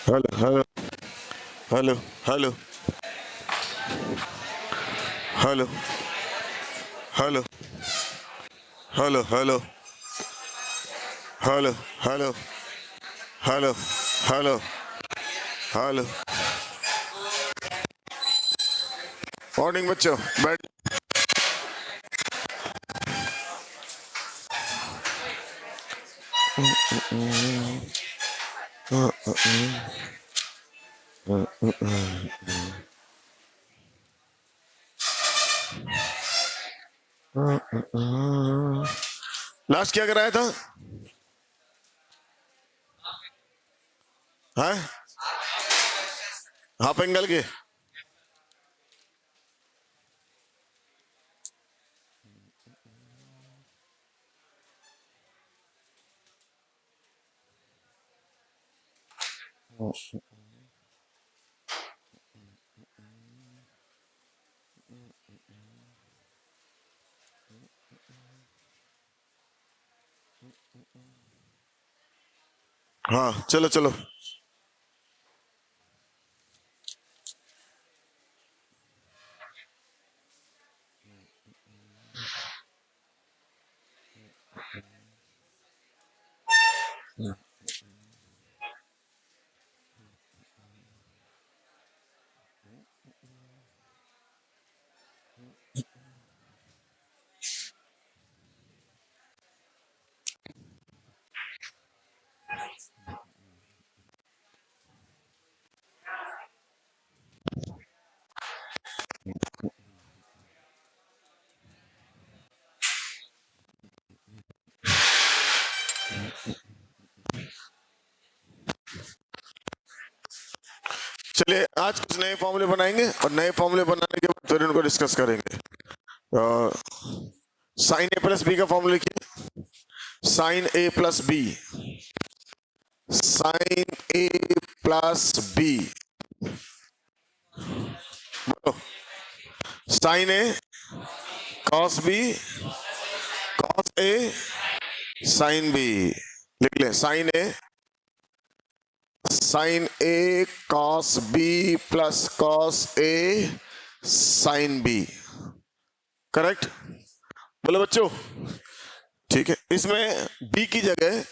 Hello hello hello hello hello hello hello hello hello hello hello hello hello. Morning बच्चों, बैठ। Last क्या कराया था? हाँ, हाफ एंगल के। हाँ, चलो चलो। चलिए, आज कुछ नए फॉर्मूले बनाएंगे और नए फॉर्मूले बनाने के बाद फिर उनको डिस्कस करेंगे। साइन ए प्लस बी का फॉर्मूला लिखिए। साइन ए प्लस बी, साइन ए प्लस बी। बोलो। Sign A cos B, cos A sine B. लिख ले, sign A cos B plus cos A sine B. Correct? बोलो बच्चों। ठीक है, इसमें बी की जगह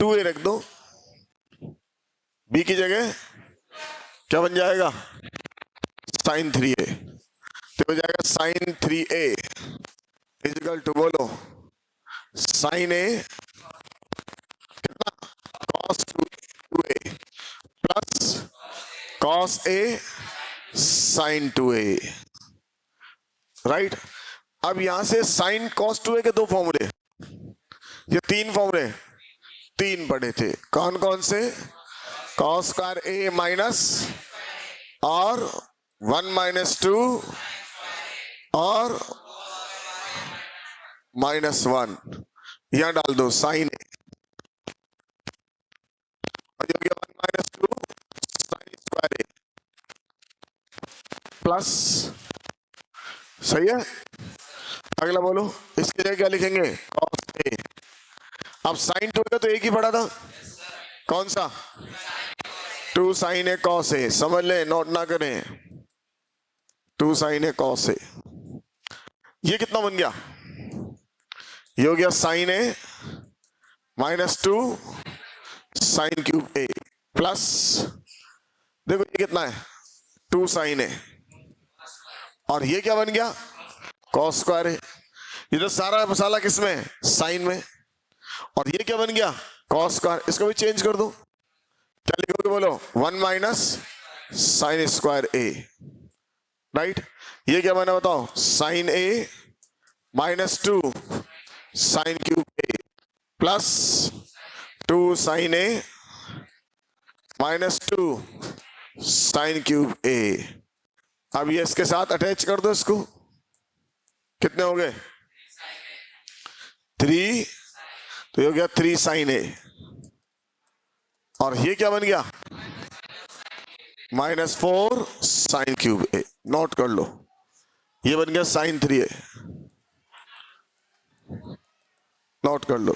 2a रख दो। बी की जगह क्या बन जाएगा? Sign 3a। तो हो जाएगा साइन 3a इजिकल टू, बोलो, साइन ए कितना, cos 2a plus cos A sign 2a। Right? अब यहां से साइन कॉस 2a के दो फॉर्मूले, ये तीन फॉर्मूले तीन पढ़े थे। कौन कौन से? कॉस स्क्वायर ए माइनस और 1 - 2 और -1, यहां डाल दो साइन ए। और ये हो गया 1 - 2 साइन स्क्वायर ए प्लस। सही है? अगला बोलो, इसके लिए क्या लिखेंगे? Cos A. अब साइन 2 का तो एक ही पढ़ा था, कौन सा? 2 साइन ए कॉस ए। समझ ले, नोट ना करें। 2 साइन ए कॉस ए। ये कितना बन गया? ये हो गया साइन ए -2 साइन क्यूब ए प्लस, देखो ये कितना है? 2 साइन ए। और ये क्या बन गया? कॉस स्क्वायर ए। ये तो सारा मसाला किसमें? साइन में। और ये क्या बन गया? Cos square. इसको भी चेंज कर दो। क्या लिखोगे? बोलो, 1 - साइन स्क्वायर ए। राइट? ये क्या बना बताओ? साइन ए -2 साइन क्यूब ए प्लस 2 साइन ए -2 साइन क्यूब ए। अब ये इसके साथ अटैच कर दो इसको। कितने हो गए? 3। तो ये हो गया 3 साइन ए। और ये क्या बन गया? -4 साइन क्यूब ए। नोट कर लो, ये बन गया साइन 3a। नोट कर लो।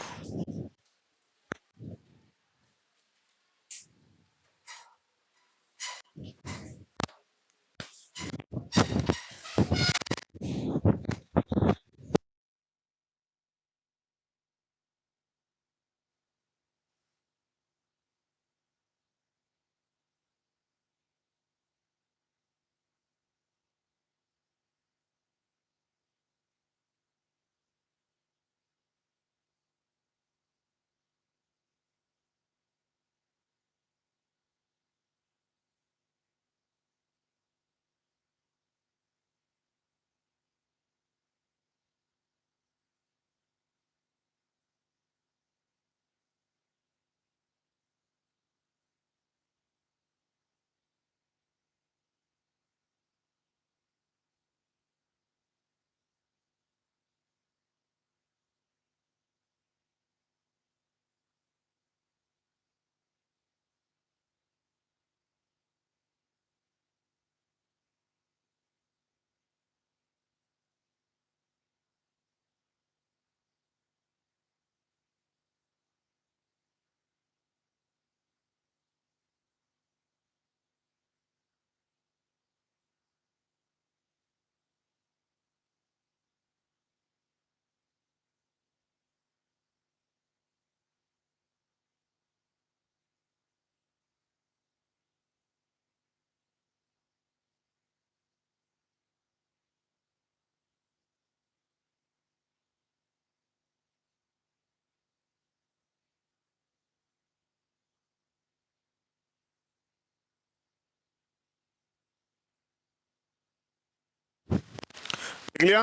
लिख लिया।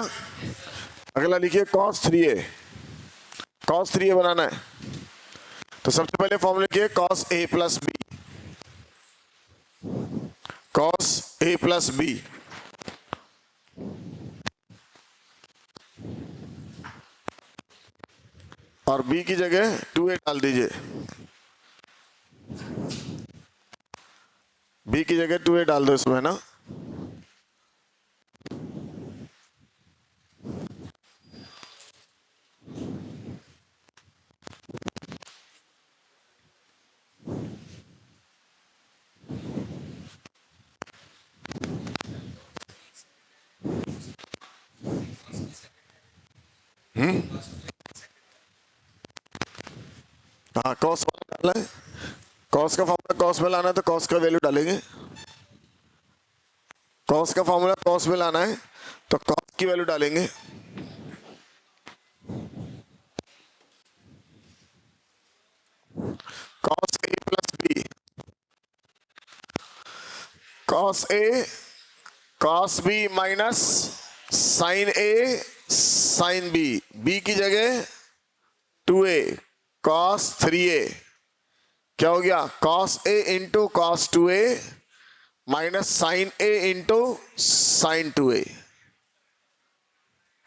अगला लिखिए cos 3a। cos 3a बनाना है तो सबसे पहले फॉर्मूला लिखिए cos a plus b. cos a plus b, और b की जगह 2a डाल दीजिए। b की जगह 2a डाल दो इसमें ना। हाँ cos डालना है। cos का फॉर्मूला cos में लाना है तो cos का वैल्यू डालेंगे। cos का फॉर्मूला cos में लाना है तो cos की वैल्यू डालेंगे। cos a plus b, cos a cos b minus sin a sin b, b की जगह 2a cos 3a, क्या हो गया cos a into cos 2a minus sine a into sine 2a।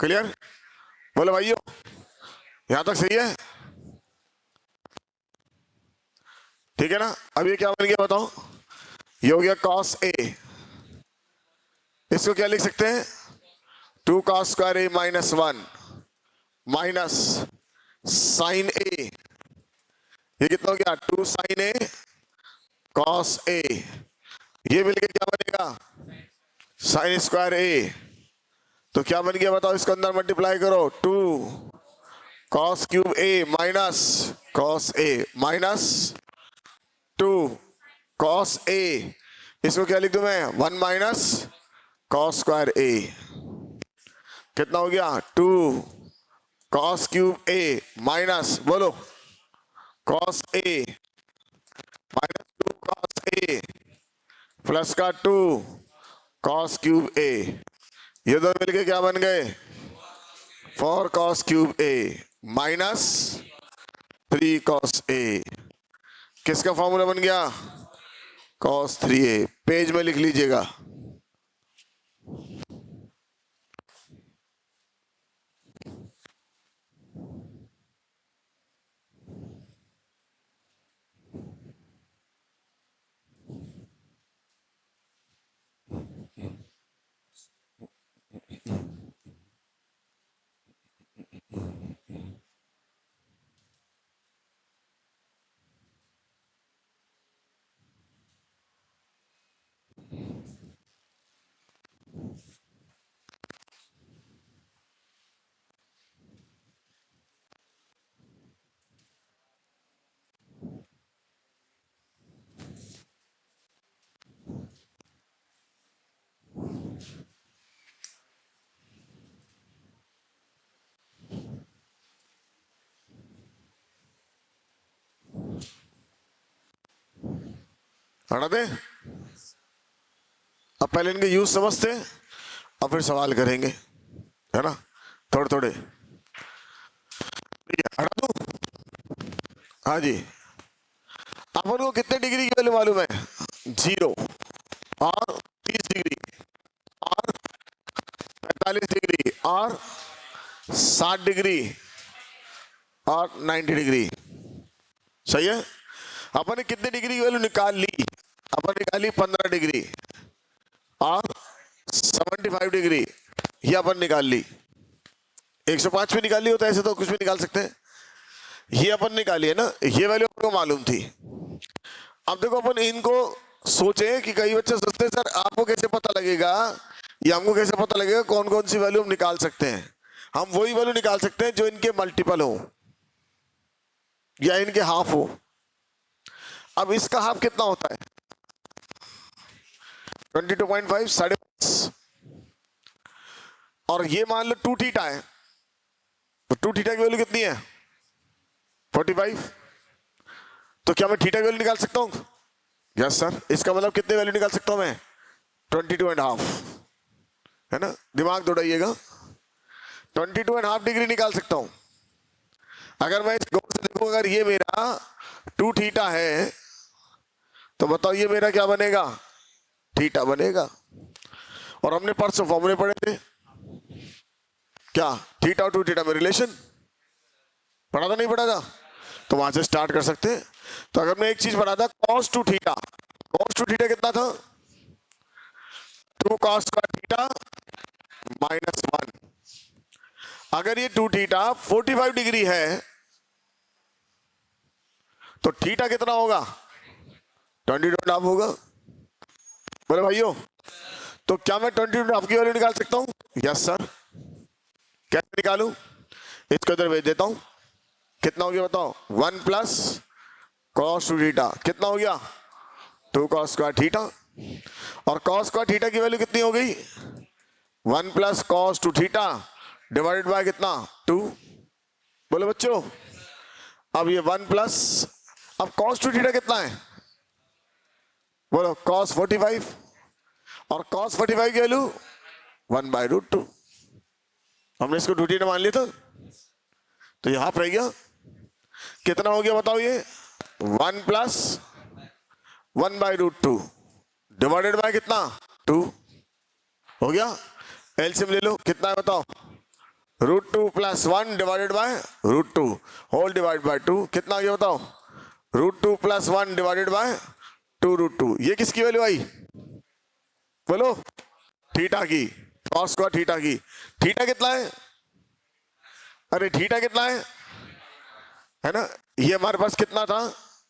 Clear? बोलो भाइयों, यहां तक सही है? ठीक है ना? अब ये क्या बन गया बताओ? ये हो गया cos a, इसको क्या लिख सकते हैं 2 cos square a minus 1 minus sine a, ये कितना हो गया 2 साइन a cos a, ये मिलके क्या बनेगा साइन स्क्वायर a। तो क्या बन गया बताओ, इसको अंदर मल्टीप्लाई करो 2 cos cube a minus cos a minus 2 cos a, इसको क्या लिख दूं मैं 1 माइनस cos स्क्वायर a, कितना हो गया 2 cos क्यूब a माइनस बोलो cos a minus 2 cos a plus का 2 cos क्यूब a, ये दो मिलके क्या बन गए 4 cos cube a minus 3 cos a। किसका फॉर्मूला बन गया cos 3a। पेज में लिख लीजिएगा। हटा दे। अब पहले इनके यूज समझते और फिर सवाल करेंगे, है ना? थोड़े थोड़े हटा दूं? हाँ जी। अपन को कितने डिग्री की वैल्यू मालूम है 0 और 30 डिग्री और 45 डिग्री और 60 डिग्री और 90 डिग्री। सही है? अपन ने कितने डिग्री की वैल्यू निकाल ली? अपन निकाली 15 डिग्री और 75 डिग्री, ये अपन निकाल ली। 105 भी निकाली होता है, ऐसे तो कुछ भी निकाल सकते हैं। ये अपन निकाली है ना, ये वैल्यू अपन को मालूम थी। अब देखो अपन इनको सोचे कि कई बच्चे सोचते हैं सर आपको कैसे पता लगेगा या हमको कैसे पता लगेगा कौन कौन सी वैल्यू हम निकाल सकते हैं। हम वही वैल्यू निकाल सकते हैं जो इनके मल्टीपल हो या इनके हाफ हो। अब इसका हाफ कितना होता है 22.5 साढ़े 5, और ये मान लो 2 थीटा है तो 2 थीटा की वैल्यू कितनी है 45। तो क्या मैं थीटा की वैल्यू निकाल सकता हूं? Yes sir. इसका मतलब कितने वैल्यू निकाल सकता हूं मैं 22.5, है ना? दिमाग दौड़ाइएगा। 22.5 डिग्री निकाल सकता हूं। अगर मैं इस गौर से देखूं, अगर ये मेरा 2 थीटा है तो बताओ ये मेरा क्या बनेगा, थीटा बनेगा। और हमने परसों फॉर्मूले पढ़े थे, क्या थीटा और 2 थीटा में रिलेशन पढ़ा था, नहीं पढ़ा था? तो वहां से स्टार्ट कर सकते हैं। तो अगर मैं एक चीज पढ़ा था, cos 2 थीटा, cos 2 थीटा कितना था, 2 cos स्क्वायर थीटा -1। अगर ये 2 थीटा 45 डिग्री है तो थीटा कितना होगा, 22.5 होगा। बोले भाइयों, तो क्या मैं 22.5 की वैल्यू निकाल सकता हूं? Yes sir. कैसे निकालूं? इसको इधर भेज देता हूं। कितना हो गया बताओ, 1 प्लस कॉस टू थीटा, कितना हो गया, 2 कॉस स्क्वायर थीटा। और कॉस स्क्वायर थीटा की वैल्यू कितनी हो गई, 1 plus cos two theta divided by कितना, 2। बोलो बच्चों, अब ये 1 प्लस, अब कॉस टू थीटा कितना है, बोलो कॉस 45, और कॉस 45 की वैल्यू 1/√2। हमने इसको 2 थीटा मान लिया था, तो ये हाफ रह गया। कितना हो गया बताओ ये, 1 प्लस 1/√2 डिवाइडेड बाय कितना, 2 हो गया। एलसीएम ले लो, कितना है बताओ, √2 plus 1 divided by √2 whole divide by 2, कितना आ गया बताओ, √2 प्लस 1 डिवाइडेड बाय 2√2। ये किसकी वैल्यू आई, बोलो, थीटा की, कॉस स्क्वायर थीटा की। थीटा कितना है, अरे थीटा कितना है ना, ये हमारे पास कितना था,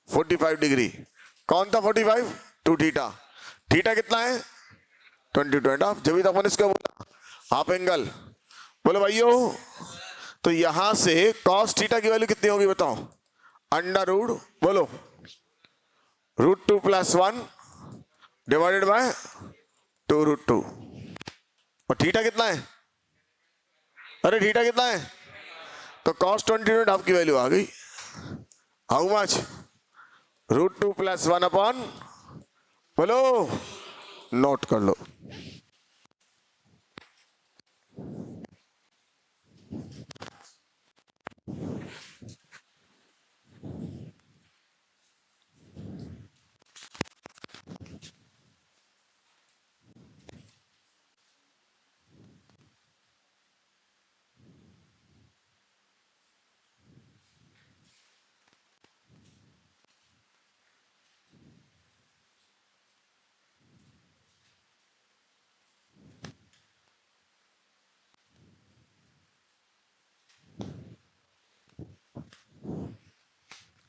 45 डिग्री। कौन था 45, 2 थीटा। थीटा कितना है, 22.5, जब भी तो अपन इसको बोला हाफ एंगल। बोलो भाइयों, तो यहां से कॉस थीटा की वैल्यू कितनी होगी बताओ, अंडर रूट, बोलो, √2 प्लस 1 डिवाइडेड बाय 2√2। और थीटा कितना है, अरे थीटा कितना है, तो कॉस 22.5 की वैल्यू आ गई, हाउ मच, √2 प्लस 1 अपॉन, बोलो, नोट कर लो।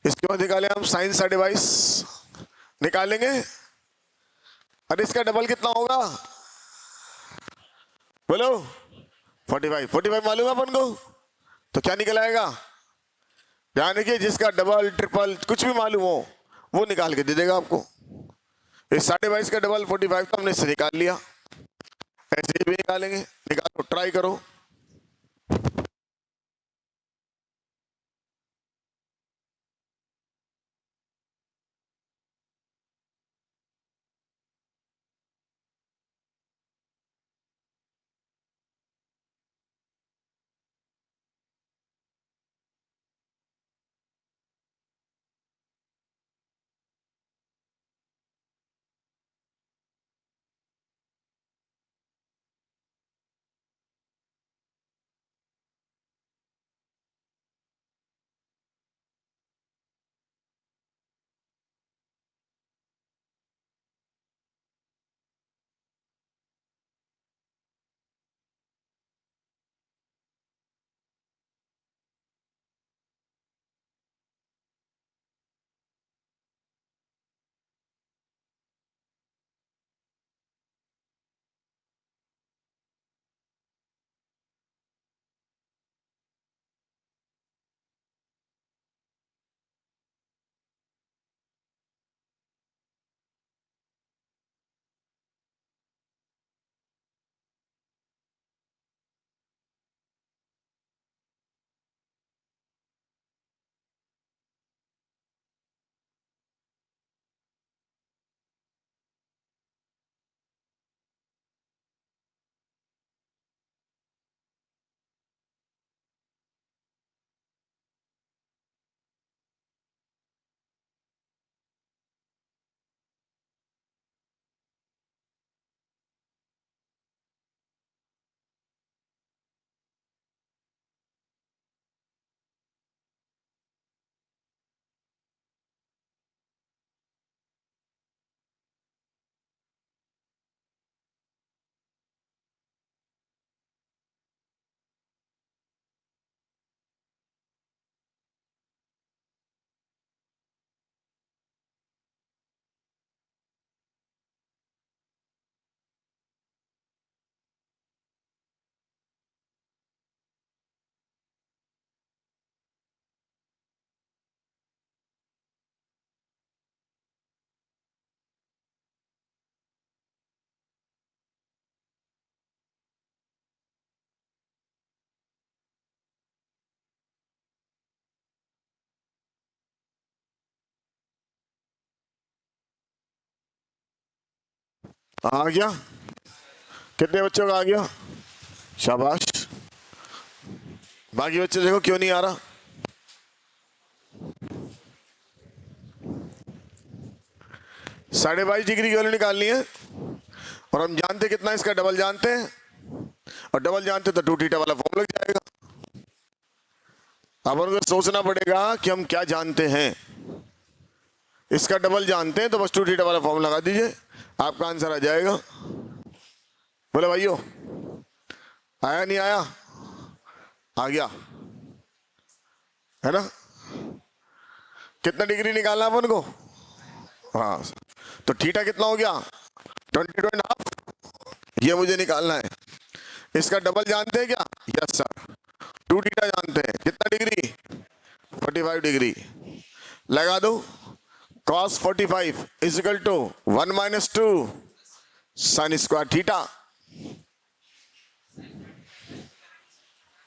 इसके बाद निकाले हम साइन सा डिवाइस निकालेंगे। अरे इसका डबल कितना होगा, बोलो, 45 मालूम है अपन को, तो क्या निकल आएगा, ध्यान रखिए, जिसका डबल ट्रिपल कुछ भी मालूम हो वो निकाल के दे देगा आपको। इस 22.5 का डबल 45 का हमने इससे निकाल लिया, ऐसे ही भी निकालेंगे, निकालो, ट्राई करो। आ गया? कितने बच्चों का आ गया? शाबाश। बाकी बच्चे देखो क्यों नहीं आ रहा। -22 डिग्री की वैल्यू निकालनी है और हम जानते कितना, इसका डबल जानते हैं और डबल जानते तो 2 थीटा वाला फॉर्म लग जाएगा। अब उनको सोचना पड़ेगा कि हम क्या जानते हैं। इसका डबल जानते हैं तो बस 2 थीटा वाला फॉर्म लगा दीजिए, आपका आंसर आ जाएगा। बोले भाइयों, आया नहीं आया? आ गया है ना? कितना डिग्री निकालना अपन को? हाँ, तो थीटा कितना हो गया? 22.5। ये मुझे निकालना है। इसका डबल जानते हैं क्या? Yes sir. 2 थीटा जानते हैं। कितना डिग्री? 45 डिग्री। लगा दो। cos 45 is equal to 1 - 2 sin square theta.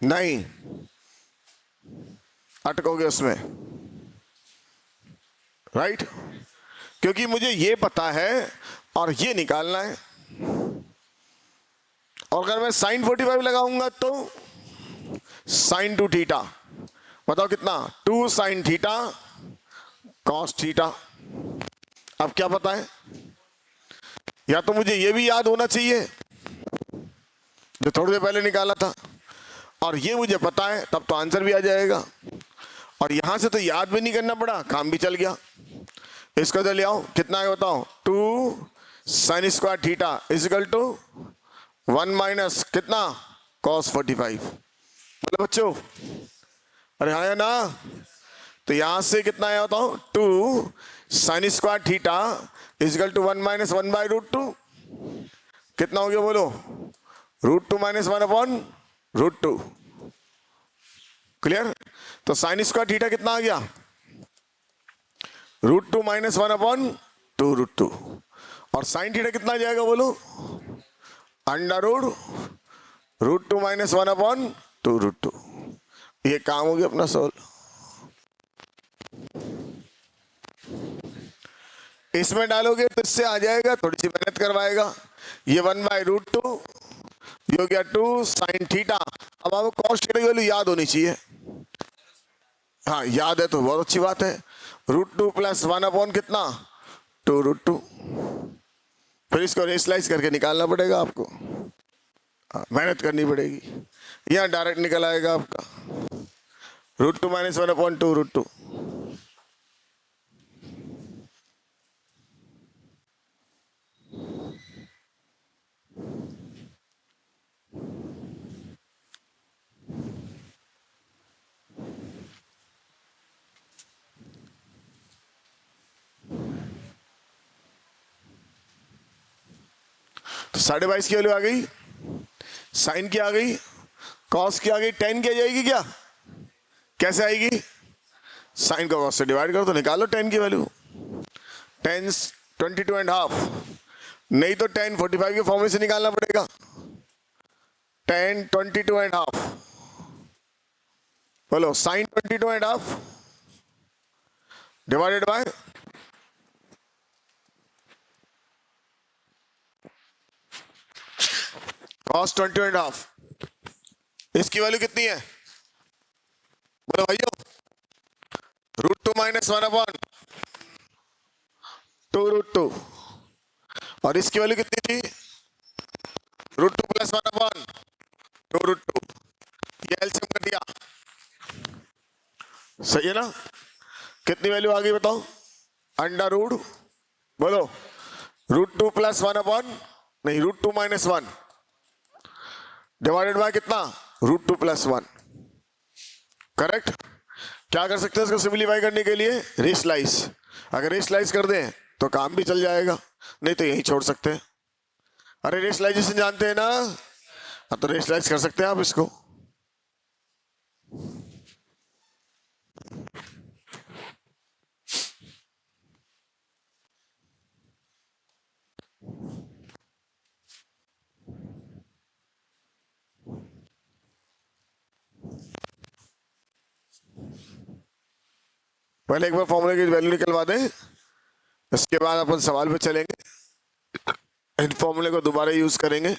नहीं, अटकोगे उसमें, राइट? क्योंकि मुझे ये पता है और ये निकालना है। और अगर मैं sin 45 लगाऊंगा तो sin 2 थीटा। बताओ कितना? 2 sin थीटा cos थीटा। अब क्या पता है? या तो मुझे ये भी याद होना चाहिए जो थोड़ी देर पहले निकाला था, और ये मुझे पता है, तब तो आंसर भी आ जाएगा। और यहां से तो याद भी नहीं करना पड़ा, काम भी चल गया। इसको तो ले आओ, कितना है बताओ? 2 sin square theta is equal to 1 minus कितना? cos 45। बोलो बच्चों, अरे आया ना? तो यहां से कितना आया बताओ? 2 sin square theta is equal to 1 - 1/√2। कितना हो गया बोलो? √2 - 1/√2। क्लियर? तो sin स्क्वायर थीटा कितना आ गया? √2 - 1/2√2। और sin थीटा कितना आ जाएगा बोलो? √2 - 1/2√2। ये काम हो गया अपना सोल्व। इसमें डालोगे तो इससे आ जाएगा, थोड़ी सी मेहनत करवाएगा। ये 1/√2, ये हो गया 2 sin थीटा। अब आपको cos थीटा की वैल्यू याद होनी चाहिए। हाँ, याद है तो बहुत अच्छी बात है। √2 + 1/, कितना? 2√2। फिर इसको रेशलाइज करके निकालना पड़ेगा आपको। हाँ, मेहनत करनी पड़ेगी। यहाँ डायरेक्ट निकल आएगा आपका √2 - 1/2√2। तो 22.5 की वैल्यू आ गई, साइन की आ गई, कॉस की आ गई, टेन की आ जाएगी क्या? कैसे आएगी? साइन को कॉस से डिवाइड करो तो निकालो टेन की वैल्यू। टेन 22.5, नहीं तो टेन 45 के फॉर्मूले से निकालना पड़ेगा। टेन 22.5, बोलो साइन 22.5 डिवाइडेड बाय कॉस 22.5। इसकी वैल्यू कितनी है बोलो भाइयों? √2 - 1/2√2। और इसकी वैल्यू कितनी थी? √2 + 1/2√2। ये एलसीएम कर दिया, सही है ना? कितनी वैल्यू आ गई बताओ? अंडर रूट, बोलो √2 + 1/, नहीं √2 - 1 डिवाइडेड बाय कितना? √2 + 1। करेक्ट? क्या कर सकते हैं इसको सिंपलीफाई करने के लिए? रेशलाइज। अगर रेशलाइज कर दें तो काम भी चल जाएगा, नहीं तो यही छोड़ सकते हैं। अरे रेशलाइजेशन जानते हैं ना? हाँ, तो रेशलाइज कर सकते हैं आप इसको। पहले एक बार फॉर्मूले की वैल्यू निकलवा दें, इसके बाद अपन सवाल पे चलेंगे। इन फॉर्मूले को दोबारा यूज करेंगे।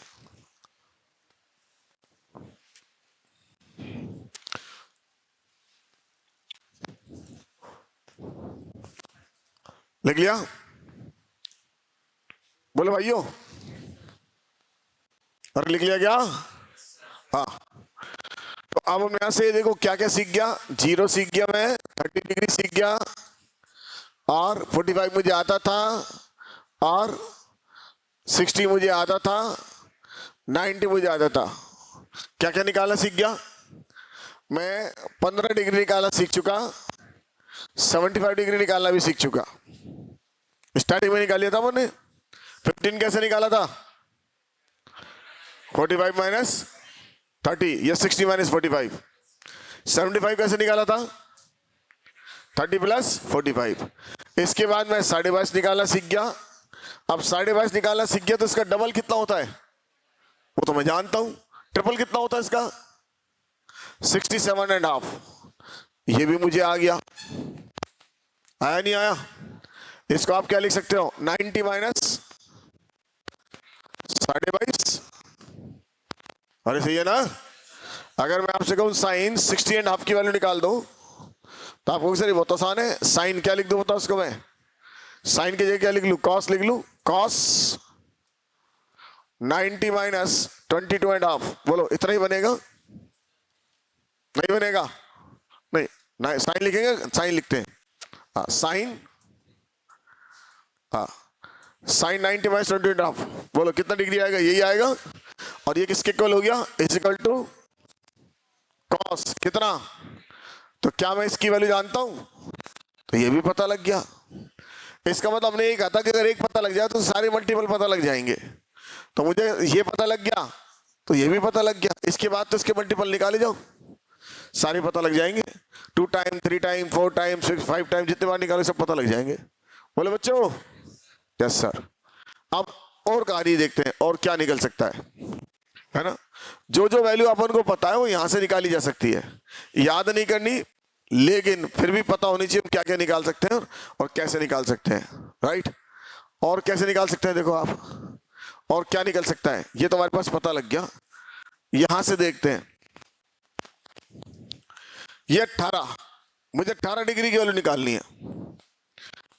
लिख लिया? बोलो भाइयों, और लिख लिया क्या? हाँ। तो अब हम यहां से देखो क्या क्या सीख गया। 0 सीख गया मैं, 30 डिग्री सीख गया, और 45 मुझे आता था, और 60 मुझे आता था, 90 मुझे आता था। क्या क्या निकालना सीख गया मैं? 15 डिग्री निकालना सीख चुका, 75 डिग्री निकालना भी सीख चुका। स्टार्टिंग में निकाल लिया था मैंने। 15 कैसे निकाला था? 45 माइनस 30 या 60 माइनस 45। 75 कैसे निकाला था? 30 प्लस 45। इसके बाद मैं 22.5 निकालना सीख गया। अब 22.5 निकालना सीख गया तो इसका डबल कितना होता है वो तो मैं जानता हूं। ट्रिपल कितना होता है इसका? 67.5। ये भी मुझे आ गया। आया नहीं आया? इसको आप क्या लिख सकते हो? 90 माइनस 22.5। अरे सही है ना? अगर मैं आपसे कहूं साइन 60.5 की वैल्यू निकाल दो तो आपको सर बहुत आसान है। साइन क्या लिख दो बताओ उसको? मैं साइन की जगह क्या लिख लूं? कॉस लिख लूं। Cos 90 minus 22.5। बोलो इतना ही बनेगा? नहीं बनेगा? नहीं साइन लिखेंगे, साइन लिखते हैं। हाँ साइन, हाँ साइन 90 माइनस 22.5। बोलो कितना डिग्री आएगा? यही आएगा। और ये किसके इक्वल हो गया? इज इक्वल टू कॉस कितना? तो क्या मैं इसकी वैल्यू जानता हूं? तो ये भी पता लग गया। इसका मतलब हमने ये कहा था कि अगर एक पता लग जाए तो सारे मल्टीपल पता लग जाएंगे। तो मुझे ये पता लग गया तो ये भी पता लग गया। इसके बाद तो इसके मल्टीपल निकाले जाओ, सारे पता लग जाएंगे। 2 टाइम 3 टाइम 4 टाइम 6 5 टाइम जितने बार निकालो सब पता लग जाएंगे। बोले बच्चों? Yes sir. अब और कहानी देखते हैं और क्या निकल सकता है ना? जो जो वैल्यू अपन को पता है वो यहां से निकाली जा सकती है। याद नहीं करनी, लेकिन फिर भी पता होनी चाहिए क्या क्या निकाल सकते हैं और कैसे निकाल सकते हैं। राइट? और कैसे निकाल सकते हैं देखो आप, और क्या निकल सकता है ये तो हमारे पास पता लग गया। यहां से देखते हैं। ये 18, मुझे 18 डिग्री की वैल्यू निकालनी है।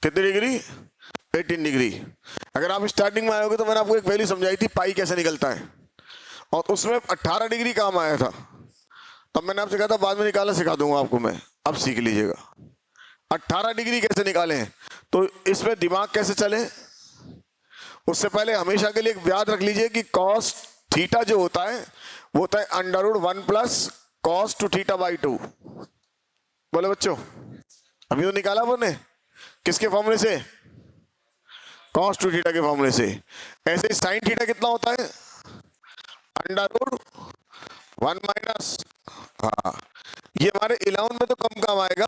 कितनी डिग्री? 18 डिग्री। अगर आप स्टार्टिंग में आयोगे तो मैंने आपको एक वैल्यू समझाई थी पाई कैसे निकलता है, और उसमें 18 डिग्री काम आया था। तब मैंने आपसे कहा था बाद में निकालना सिखा दूंगा आपको मैं, अब सीख लीजिएगा। 18 डिग्री कैसे निकालें, तो इसमें दिमाग कैसे चले उससे पहले हमेशा के लिए एक याद रख लीजिए कि कॉस थीटा जो होता है वो होता है √1 plus cos two theta by 2। बोले बच्चों? अभी तो निकाला आपने किसके फॉर्मूले से? कॉस टू थीटा के फॉर्मूले से। ऐसे साइन थीटा कितना होता है? √1 माइनस, हाँ ये हमारे 11 में तो कम काम आएगा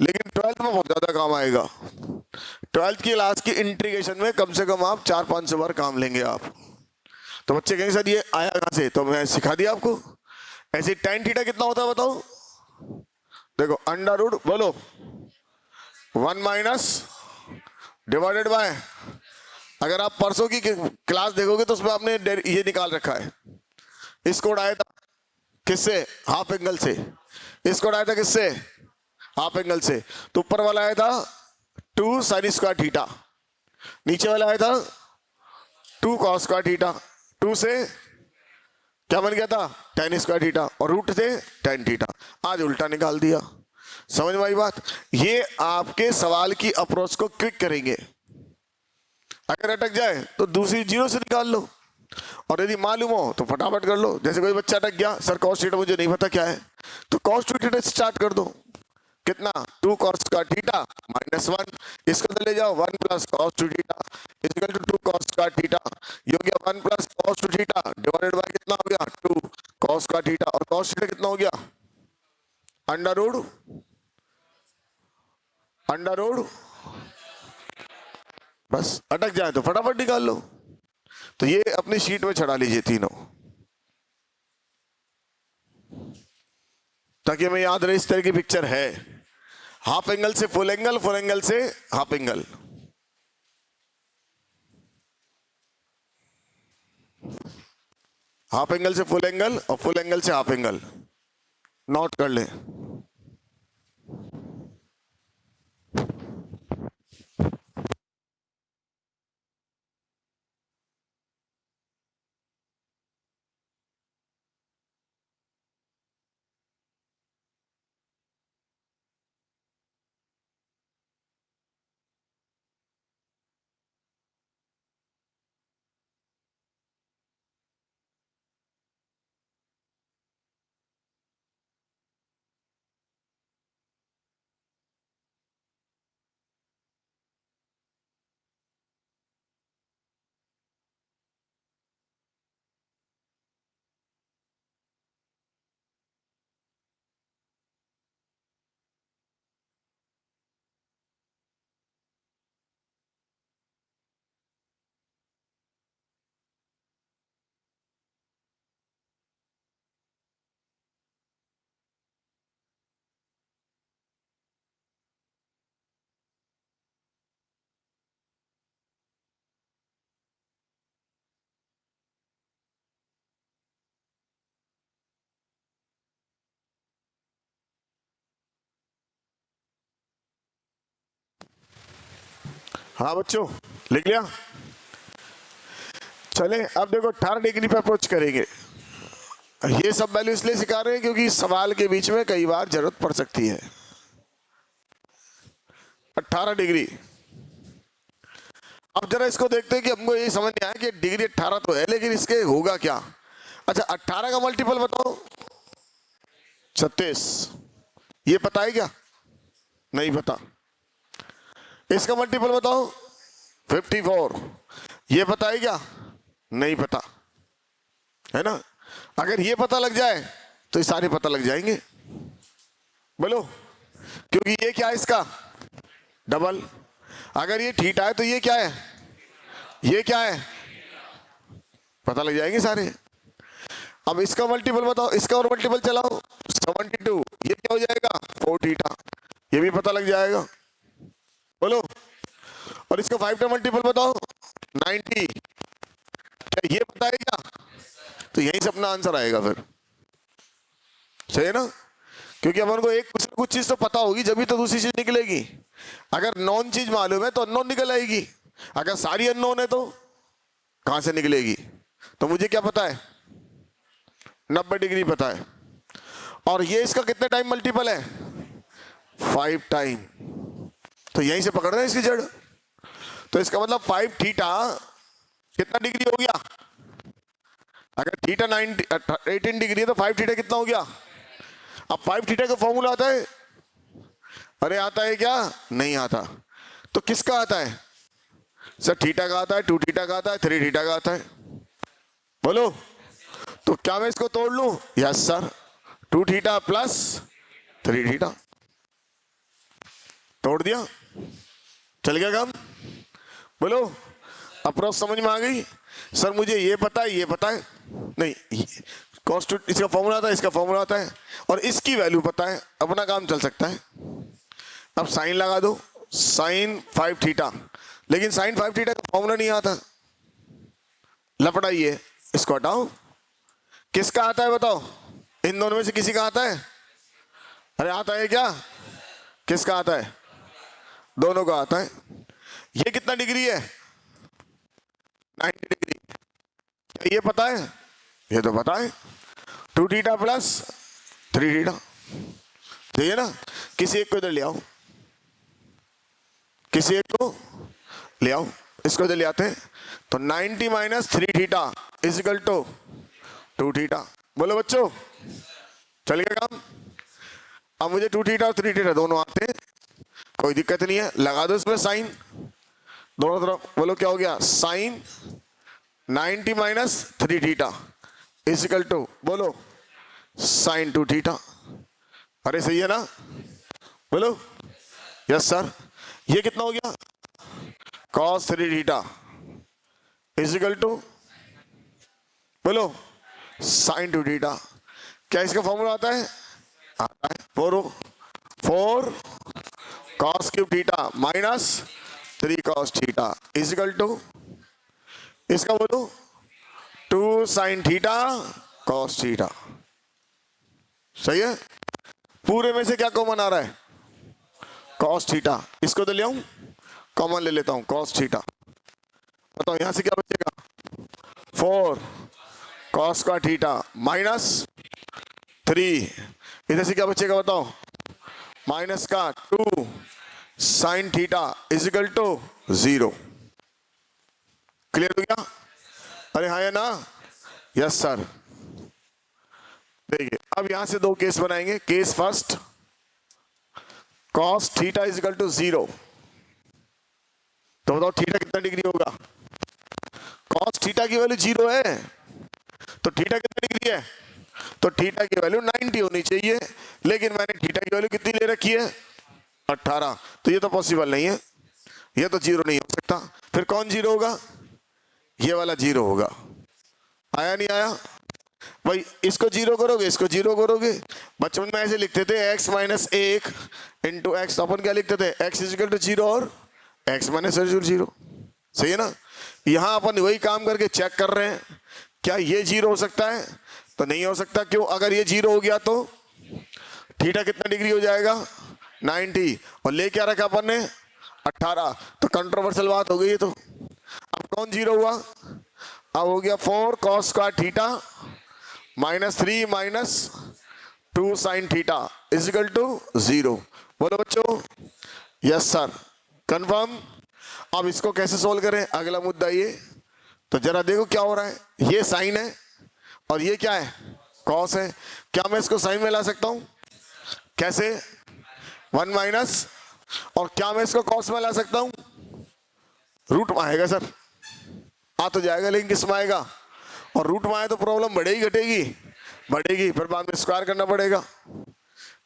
लेकिन 12th में बहुत ज्यादा काम आएगा। 12th की क्लास की इंटीग्रेशन में कम से कम आप 400-500 बार काम लेंगे आप। तो बच्चे कहेंगे सर ये आया कहां से? तो मैं सिखा दिया आपको। ऐसे tan थीटा कितना होता है बताओ? देखो √ बोलो 1 माइनस डिवाइडेड बाय, अगर आप परसों की क्लास देखोगे तो उसमें आपने ये निकाल रखा है। इसको उड़ाया था किससे? हाफ एंगल से। इसको उड़ाया था किससे? हाफ एंगल से। तो ऊपर वाला आया था 2 साइन स्क्वायर थीटा, नीचे वाला आया था 2 कॉस स्क्वायर थीटा। 2 से क्या बन गया था? tan स्क्वायर थीटा, और रूट से tan थीटा। आज उल्टा निकाल दिया। समझ में आई बात? ये आपके सवाल की अप्रोच को क्विक करेंगे। अगर अटक जाए तो दूसरी 0 से निकाल लो, और यदि मालूम हो तो फटाफट कर लो। जैसे कोई बच्चा अटक गया, सर cos थीटा मुझे नहीं पता क्या है, तो cos टू थीटा से स्टार्ट कर दो। कितना? 2 cos स्क्वायर थीटा -1। इसको तो ले जाओ 1 plus cos two theta equal to 2 cos square theta. ये हो गया 1 plus cos two theta divided by कितना हो गया? 2 cos स्क्वायर थीटा। और cos थीटा कितना हो गया? Under root. बस अटक जाए तो फटाफट निकाल लो। तो ये अपनी शीट में चढ़ा लीजिए तीनों, ताकि हमें याद रहे इस तरह की पिक्चर है। हाफ एंगल से फुल एंगल, फुल एंगल से हाफ एंगल। हाफ एंगल से फुल एंगल और फुल एंगल से हाफ एंगल, नोट कर ले। हाँ बच्चों, लिख लिया? चले अब देखो 18 डिग्री पे अप्रोच करेंगे। ये सब वैल्यू इसलिए सिखा रहे हैं क्योंकि इस सवाल के बीच में कई बार जरूरत पड़ सकती है। 18 डिग्री। अब जरा इसको देखते हैं कि हमको ये समझ नहीं आया कि डिग्री 18 तो है, लेकिन इसके होगा क्या। अच्छा 18 का मल्टीपल बताओ। 36। ये पता है क्या? नहीं पता। इसका मल्टीपल बताओ। 54। ये पता है क्या? नहीं पता, है ना। अगर ये पता लग जाए तो ये सारे पता लग जाएंगे। बोलो, क्योंकि ये क्या है इसका डबल। अगर ये थीटा है तो ये क्या है, ये क्या है, पता लग जाएंगे सारे। अब इसका मल्टीपल बताओ, इसका और मल्टीपल चलाओ। 72। ये क्या हो जाएगा 4 थीटा, ये भी पता लग जाएगा। बोलो, और इसका 5 का मल्टीपल बताओ। 90। क्या ये पता है क्या? तो यहीं से अपना आंसर आएगा फिर, सही है ना। क्योंकि अपन को एक कुछ चीज तो पता होगी जब भी तो दूसरी चीज निकलेगी। अगर नॉन चीज मालूम है तो अननोन निकल आएगी। अगर सारी अननोन है तो कहां से निकलेगी। तो मुझे क्या पता है, 90 डिग्री पता है। और ये इसका कितने टाइम मल्टीपल है, 5 टाइम। तो यहीं से पकड़ रहे हैं इसकी जड़। तो इसका मतलब 5 थीटा कितना डिग्री हो गया। अगर थीटा 18 डिग्री है तो 5 थीटा कितना हो गया। अब 5 थीटा का फॉर्मूला आता है, अरे आता है क्या, नहीं आता। तो किसका आता है सर, थीटा का आता है, 2 थीटा का आता है, 3 थीटा का आता है। बोलो, तो क्या मैं इसको तोड़ लूं। Yes sir, 2 theta plus 3 theta, तोड़ दिया, चल गया काम। बोलो, अप्रोच समझ में आ गई। सर मुझे ये पता है, ये पता है नहीं, कॉन्स्टिट्यूट इसका फॉर्मूला आता है, इसका फॉर्मूला आता है, और इसकी वैल्यू पता है, अपना काम चल सकता है। अब साइन लगा दो, साइन 5 थीटा, लेकिन साइन 5 थीटा का फॉर्मूला नहीं आता, लफड़ा ये, इसको हटाओ। किसका आता है बताओ, इन दोनों में से किसी का आता है। अरे आता है क्या, किसका आता है, दोनों का आता है। ये कितना डिग्री है, 90 डिग्री। ये पता है, ये तो पता है, 2 थीटा प्लस 3 थीटा। ठीक है ना। किसी एक को इधर ले आओ, किसी एक को ले आओ, इसको इधर ले आते हैं। तो 90 minus 3 theta is equal to 2 theta. बोलो बच्चों, चल गया काम। अब मुझे 2 थीटा और 3 थीटा दोनों आते हैं, कोई दिक्कत नहीं है, लगा दो इसमें साइन दोनों तरफ। बोलो क्या हो गया, sine 90 minus 3 theta is equal to, बोलो साइन 2 थीटा। अरे सही है ना, बोलो यस सर। ये कितना हो गया, कॉस 3 थीटा इजिकल टू, बोलो साइन 2 थीटा। क्या इसका फॉर्मूला आता है, आता है 4 cos cube theta minus 3 cos theta is equal to, इसका बोलो 2 साइन थीटा कॉस थीटा। सही है। पूरे में से क्या कॉमन आ रहा है? Cos theta. इसको तो ले आऊं, कॉमन ले लेता हूं, कॉस थीटा। बताओ यहां से क्या बचेगा? 4 कॉस का थीटा माइनस 3, इधर से क्या बचेगा बताओ? माइनस का 2 sine theta is equal to 0। Clear हो गया? अरे हाँ या ना? Yes sir. देखिए अब यहां से दो केस बनाएंगे। Case first, cos theta is equal to 0। तो बताओ थीटा कितना डिग्री होगा? कॉस थीटा की वैल्यू 0 है, तो थीटा कितना डिग्री है? तो थीटा की वैल्यू 90 होनी चाहिए, लेकिन मैंने थीटा की वैल्यू कितनी ले रखी है? 18। तो ये तो पॉसिबल नहीं है, ये तो 0 नहीं हो सकता। फिर कौन 0 होगा? ये वाला 0 होगा। आया नहीं आया भाई? इसको 0 करोगे, इसको 0 करोगे। बचपन में ऐसे लिखते थे x माइनस 1 इंटू एक्स। अपन क्या लिखते थे? x इजिकल टू 0 और x माइनस 0। सही है ना? यहां अपन वही काम करके चेक कर रहे हैं, क्या ये 0 हो सकता है? तो नहीं हो सकता। क्यों? अगर ये 0 हो गया तो थीटा कितना डिग्री हो जाएगा? 90। और ले क्या रखा अपन ने? 18। तो कंट्रोवर्शियल बात हो गई है। तो अब कौन 0 हुआ? अब हो गया 4 कॉस का theta minus 3 minus 2 sine theta is equal to 0। बोलो बच्चों। Yes sir. कंफर्म। अब इसको कैसे सोल्व करें? अगला मुद्दा ये। तो जरा देखो क्या हो रहा है। ये साइन है और ये क्या है? कॉस है। क्या मैं इसको साइन में ला सकता हूं? कैसे? 1 माइनस, और क्या मैं इसको कॉस में ला सकता हूं? रूट में आएगा सर। आ तो जाएगा, लेकिन किस में आएगा? और रूट में आए तो प्रॉब्लम बढ़ेगी घटेगी? बढ़ेगी। फिर बाद में स्क्वायर करना पड़ेगा।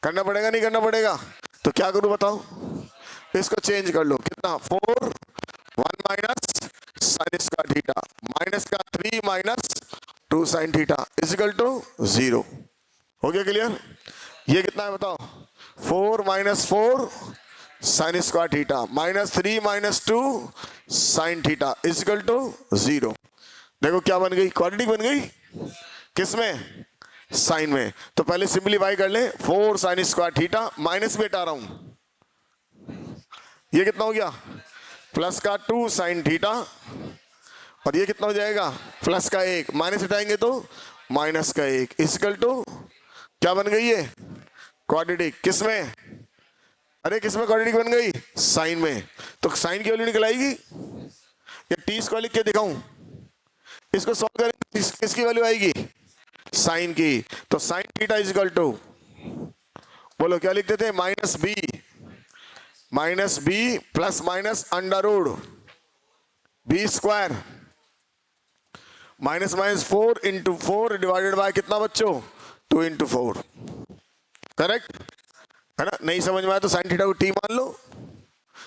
करना पड़ेगा नहीं करना पड़ेगा? तो क्या करूं बताओ? इसको चेंज कर लो। कितना? 4 1 minus sine square theta minus का 3 minus 2 sine theta is equal to 0। हो गया क्लियर? ये कितना है बताओ? 4 minus 4 sine square theta minus 3 minus 2 sine theta is equal to 0। देखो क्या बन गई? क्वाड्रेटिक बन गई। किस में? साइन में। तो पहले सिंपलीफाई कर ले। 4 साइन स्क्वायर थीटा माइनस में हटा रहा हूं, ये कितना हो गया? प्लस का 2 साइन थीटा, और ये कितना हो जाएगा? प्लस का 1, माइनस हटाएंगे तो माइनस का 1 इक्वल टू क्या बन गई? ये क्वाड्रेटिक। किस में? अरे किस में क्वाड्रेटिक बन गई? साइन में। तो साइन की वैल्यू निकल आएगी। या टी स्क्वायर लिख के दिखाऊं? इसको सॉल्व करें, किसकी वैल्यू आएगी? साइन की। तो sine theta is equal to, बोलो क्या लिखते थे? Minus B plus minus under root B square minus minus 4 into 4 divided by कितना बच्चों? 2 इंटू 4। करेक्ट है ना? नहीं समझ में आया तो साइन थीटा को टी मान लो,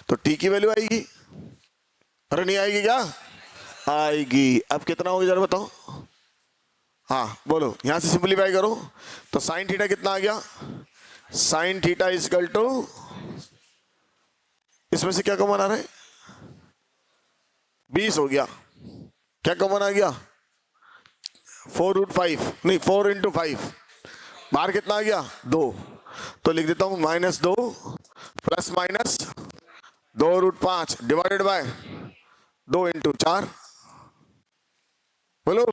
तो टी की वैल्यू आएगी। अरे नहीं आएगी क्या? आएगी। अब कितना होगा जरा बताओ? हाँ बोलो। यहां से सिंपलीफाई करो तो साइन थीटा कितना आ गया? Sine theta is equal to, इसमें से क्या कॉमन आ रहा है? 20 हो गया। क्या कॉमन आ गया? 4√5 नहीं 4 इंटू 5। बाहर कितना आ गया? 2। तो लिख देता हूं -2 plus minus 2√5 divided by 2 into 4। बोलो।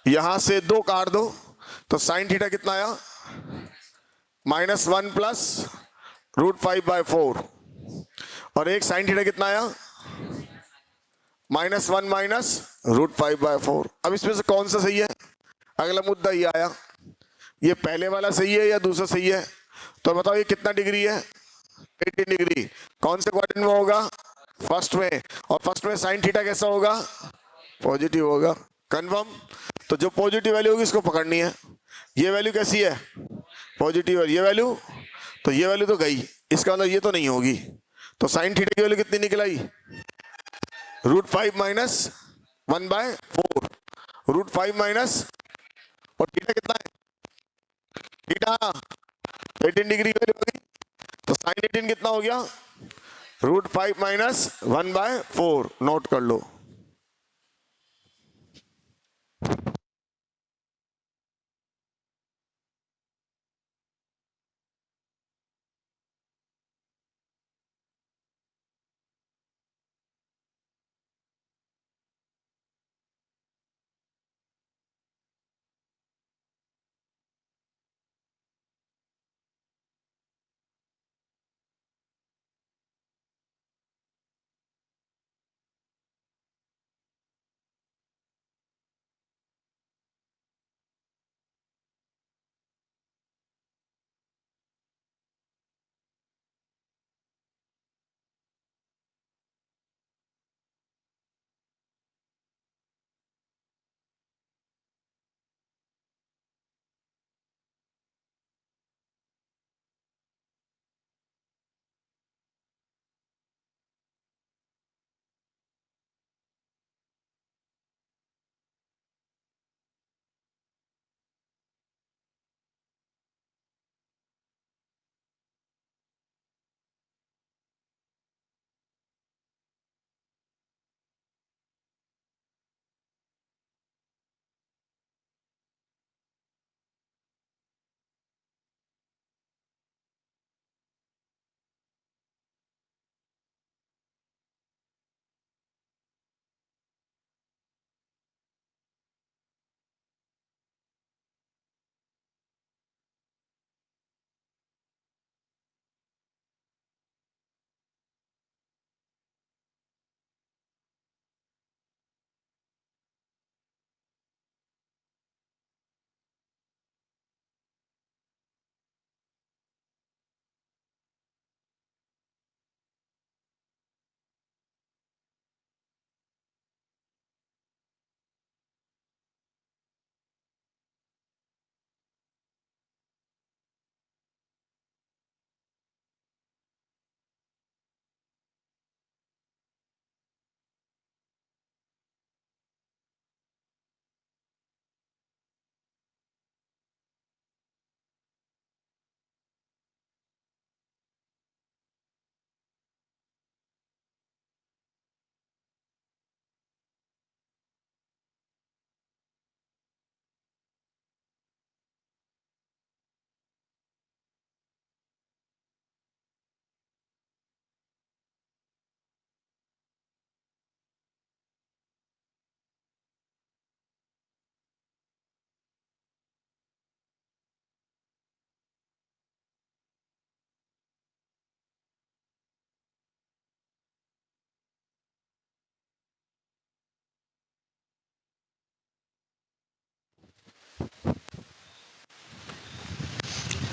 यहां से 2 काट दो तो साइन थीटा कितना आया? -1 प्लस √5/4, और एक साइन थीटा कितना आया? -1 माइनस √5/4। अब इसमें से कौन सा सही है? अगला मुद्दा ये आया, ये पहले वाला सही है या दूसरा सही है? तो बताओ ये कितना डिग्री है? 18 डिग्री। कौन से क्वाड्रेंट में होगा? फर्स्ट में। और फर्स्ट में साइन थीटा कैसा होगा? पॉजिटिव होगा। कंफर्म। तो जो पॉजिटिव वैल्यू होगी इसको पकड़नी है। ये वैल्यू कैसी है? पॉजिटिव। और ये वैल्यू, तो ये वैल्यू तो गई, इसका मतलब ये तो नहीं होगी। तो साइन थीटा की वैल्यू कितनी निकल आई? √5 माइनस 1/4। √5 माइनस, और थीटा कितना है? थीटा 18 डिग्री की वैल्यू होगी। तो साइन 18 कितना हो गया? √5 माइनस 1/4। नोट कर लो।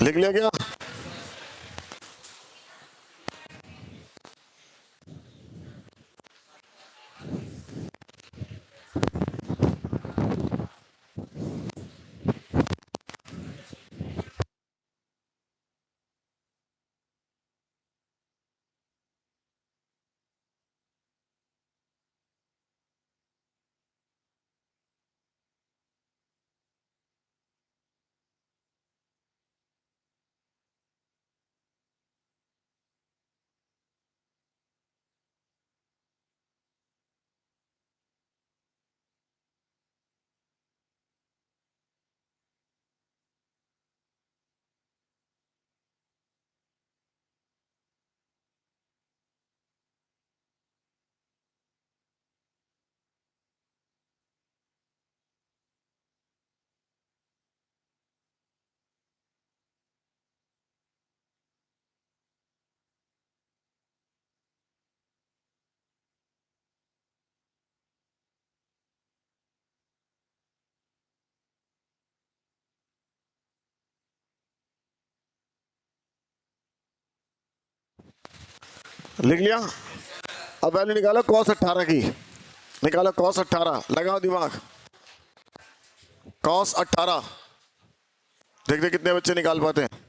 लिख लिया क्या? लिख लिया। अब वैल्यू निकालो cos 18 की। निकालो cos 18, लगाओ दिमाग। cos 18 देखते कितने बच्चे निकाल पाते हैं।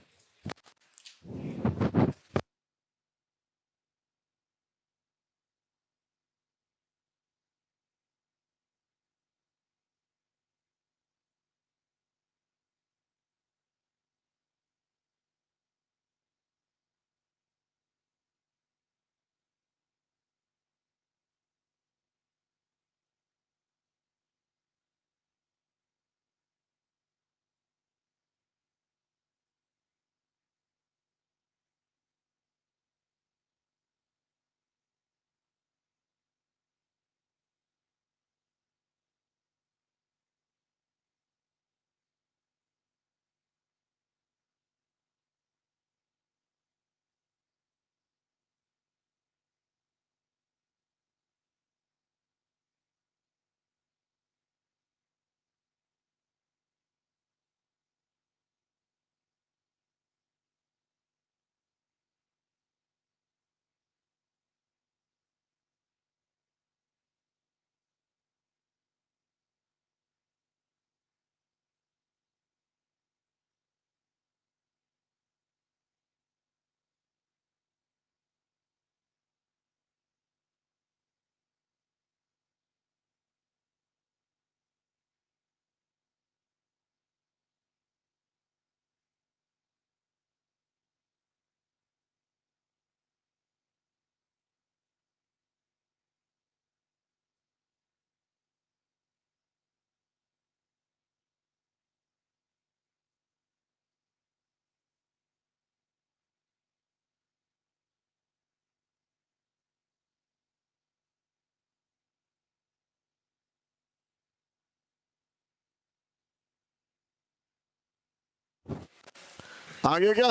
आ गया क्या?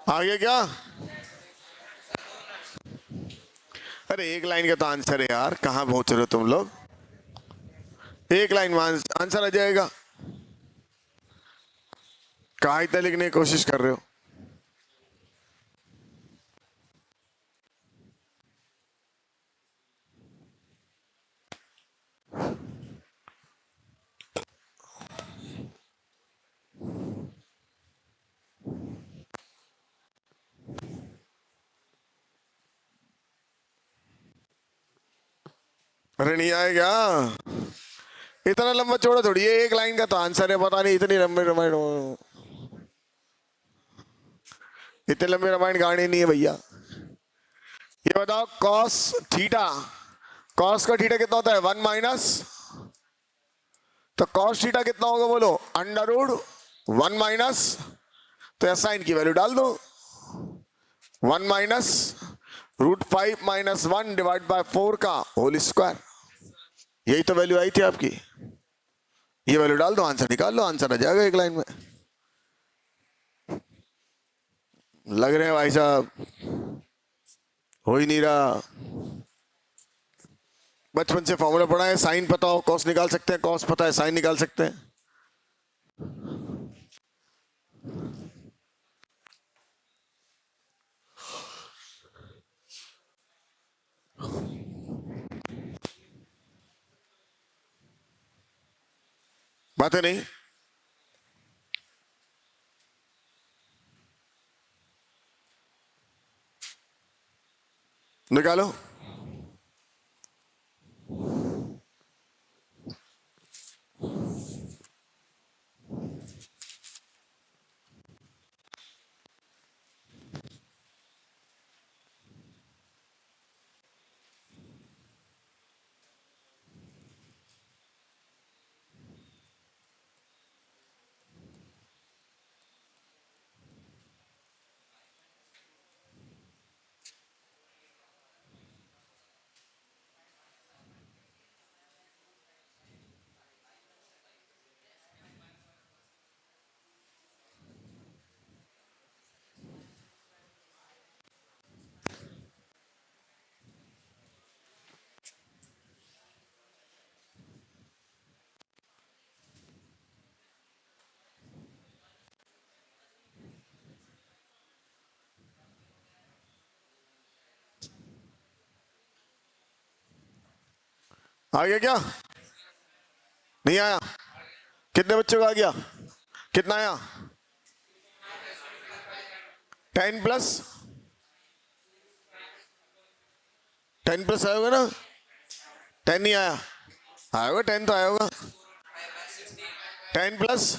आ गया क्या? अरे एक लाइन का तो आंसर है यार, कहाँ पहुंच रहे हो तुम लोग? एक लाइन में आंसर आ जाएगा। कहाँ इतना लिखने की कोशिश कर रहे हो? अरे नहीं आएगा। इतना लंबा चौड़ा थोड़ी है, एक लाइन का तो आंसर है, पता नहीं इतनी लंबी रामायण। इतने लंबे रामायण गाने नहीं है भैया। ये बताओ कॉस थीटा, कॉस का थीटा कितना होता है? 1 - तो कॉस थीटा कितना होगा बोलो? √1 - तो या साइन की वैल्यू डाल दो। 1 - √5 - 1 / 4 का होल स्क्वायर। यही तो वैल्यू आई थी आपकी। ये वैल्यू डाल दो, आंसर निकाल लो, आंसर आ जाएगा एक लाइन में। लग रहे हैं भाई साहब हो ही नहीं रहा। बचपन से फॉर्मूला पढ़ा है, साइन पता हो कॉस निकाल सकते हैं, कॉस पता है साइन निकाल सकते हैं। बात है नहीं? निकालो। आ गया क्या? नहीं आया? कितने बच्चों का आ गया? कितना आया? 10 प्लस 10 प्लस आया होगा ना? 10 नहीं आया? आया होगा, 10 तो आया होगा। 10 प्लस,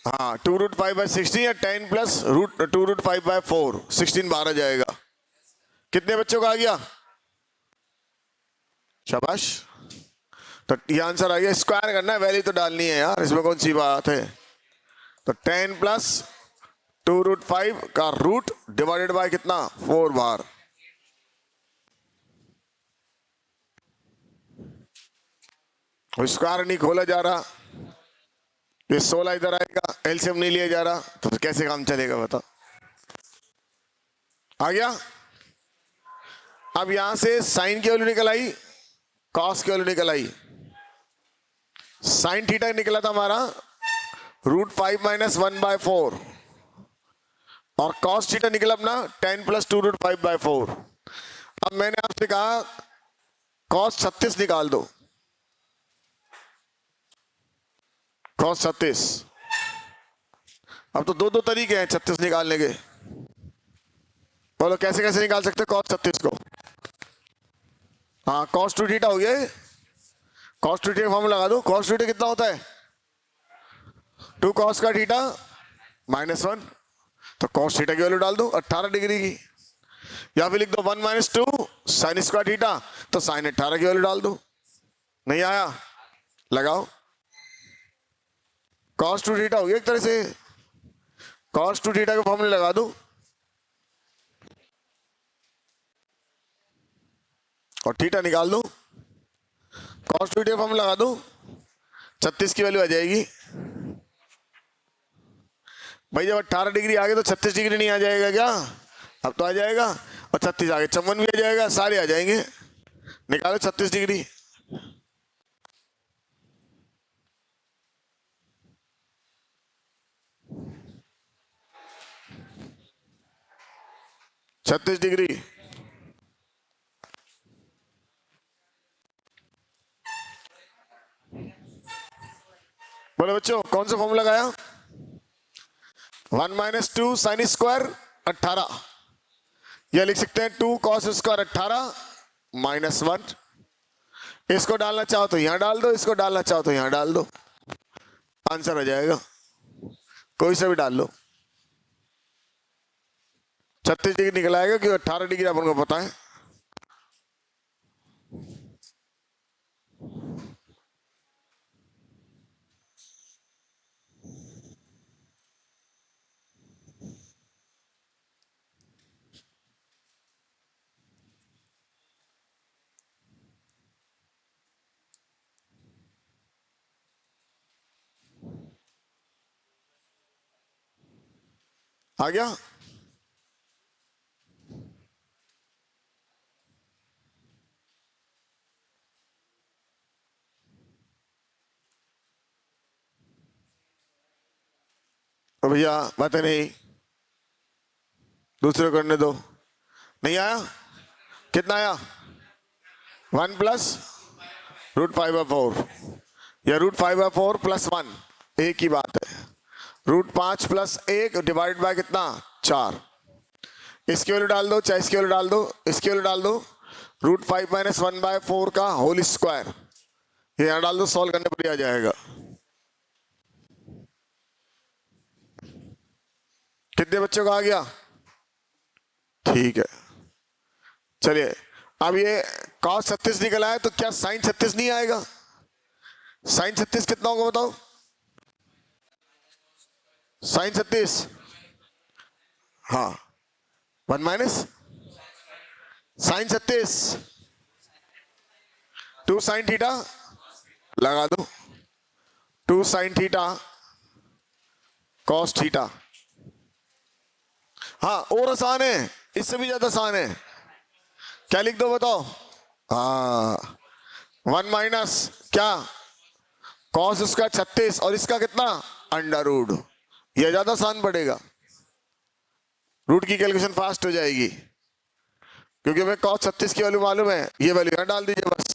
हाँ 2√5/16 या 10 प्लस 2√5/4, 16 बाहर आ जाएगा। कितने बच्चों का आ गया? शाबाश। तो ये आंसर आ गया। स्क्वायर करना है, वैल्यू तो डालनी है यार, इसमें कौन सी बात है। तो 10 प्लस 2√5 का रूट डिवाइडेड बाय कितना? 4 बार। स्क्वायर नहीं खोला जा रहा, ये 16 इधर आएगा, एलसीएम नहीं लिया जा रहा, तो कैसे काम चलेगा बताओ। आ गया? अब यहां से साइन की वैल्यू निकल आई, कॉस की वैल्यू निकल आई। साइन थीटा निकला था हमारा √5 - 1/4, और कॉस थीटा निकला अपना 10 + 2√5/4। अब मैंने आपसे कहा कॉस 36 निकाल दो, कॉस 36। अब तो दो दो तरीके हैं 36 निकालने के। बोलो कैसे कैसे निकाल सकते हैं कॉस 36 को? हाँ कॉस 2 थीटा हो गया, कॉस 2 थीटा फॉर्मूला लगा दो। कॉस 2 थीटा कितना होता है? 2 कॉस का थीटा -1। तो कॉस थीटा की वैल्यू डाल दो 18 डिग्री की, या फिर लिख दो 1 - 2 साइन स्क्वायर थीटा, तो साइन 18 की वैल्यू डाल दो। नहीं आया? लगाओ। कॉस 2 थीटा हो गया एक तरह से, कॉस 2 थीटा के फॉर्मूले लगा दो और थीटा निकाल दो। कॉस 2 थीटा फॉर्मूला लगा दो, 36 की वैल्यू आ जाएगी। भाई जब 18 डिग्री आ गए तो 36 डिग्री नहीं आ जाएगा क्या? अब तो आ जाएगा। और 36 आ गए, 54 भी आ जाएगा, सारे आ जाएंगे। निकालो 36 डिग्री। 36 डिग्री। बोले बच्चों कौन सा फॉर्मूला लगाया? 1 - 2 साइन स्क्वायर 18, या लिख सकते हैं 2 कॉस स्क्वायर 18 -1। इसको डालना चाहो तो यहां डाल दो, इसको डालना चाहो तो यहां डाल दो, आंसर आ जाएगा। कोई सा भी डाल लो। 36 डिग्री निकल आएगा, क्योंकि 18 डिग्री अपन को पता है। आ गया? तो भैया बातें नहीं, दूसरे करने दो। नहीं आया? कितना आया? 1 प्लस √5/4 या √5/4 प्लस 1, एक ही बात है। √5 प्लस 1 डिवाइड बाय कितना? 4। इसके वैल्यू डाल दो, चाहे इसके वैल्यू डाल दो, इसके वैल्यू डाल दो। √5 - 1/4 का होल स्क्वायर, ये यहां डाल दो, सॉल्व करने पर ही आ जाएगा। कितने बच्चों का आ गया? ठीक है, चलिए। अब ये cos 36 निकला है, तो क्या sin 36 नहीं आएगा? sin 36 कितना होगा बताओ? sin 36, हाँ, 1 माइनस sin 36, 2 sin थीटा लगा दो, 2 sin थीटा cos थीटा। हाँ, और आसान है, इससे भी ज्यादा आसान है। क्या लिख दो बताओ? हाँ, 1 माइनस क्या? cos उसका 36 और इसका कितना? √। यह ज्यादा आसान पड़ेगा, रूट की कैलकुलेशन फास्ट हो जाएगी, क्योंकि हमें cos 36 की वैल्यू मालूम है। ये वैल्यू यहां डाल दीजिए बस।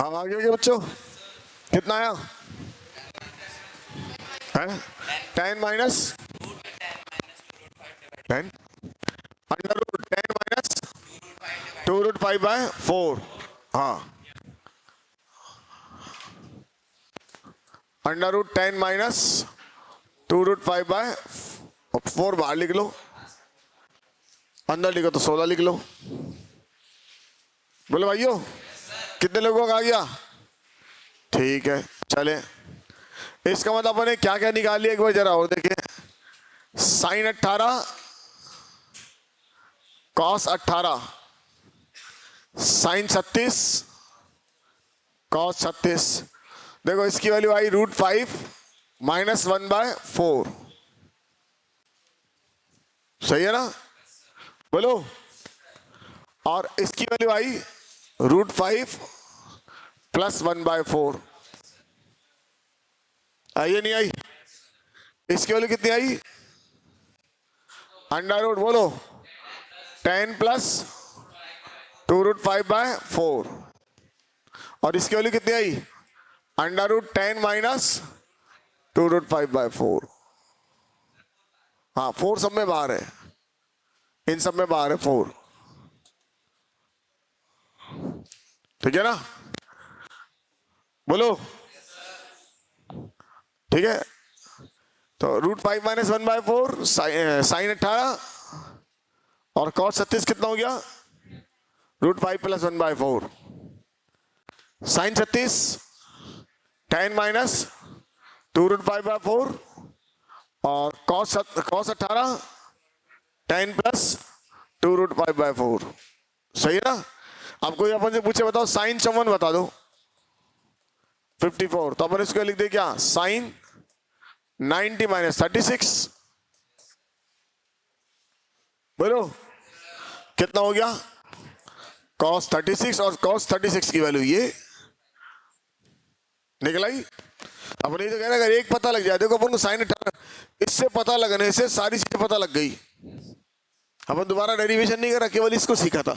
हम आगे के बच्चों, कितना आया? है 10 माइनस 10 √10 माइनस 2√5/4। हाँ, √10 माइनस 2√5/4 बाहर लिख लो, अंदर लिखो तो 16 लिख लो। बोले भाइयों, कितने लोगों का आ गया? ठीक है, चले। इसका मतलब अपने क्या क्या निकाल लिया, एक बार जरा और देखिए। sin 18 cos 18, sin 36 cos 36। देखो इसकी वैल्यू आई √5 - 1/4, सही है ना? बोलो। और इसकी वैल्यू आई √5 + 1/4, आई या नहीं आई? इसकी वैल्यू कितनी आई? √, बोलो, 10 + 2√5/4। और इसकी वैल्यू कितनी आई? √10 माइनस 2√5/4। हाँ, 4 सब में बाहर है, इन सब में बाहर है 4, ठीक है ना? बोलो, ठीक है। तो √5 - 1/4 sin 18 और cos 36 कितना हो गया? √5 + 1/4। sin 36 10 माइनस 2√5/4 और cos 18 10 + 2√5/4। सही है ना। अब कोई अपन से पूछे बताओ साइन समवन बता दो 54, तो अपन इसको लिख दे क्या, साइन 90 माइनस 36। बोलो कितना हो गया, cos 36 और cos 36 की वैल्यू ये निकल आई। अपन ये तो कह रहे अगर एक पता लग जाए, देखो अपन को साइन 18, इससे पता लगने से सारी चीजें पता लग गई। अपन दोबारा डेरिवेशन नहीं करा, केवल इसको सीखा था।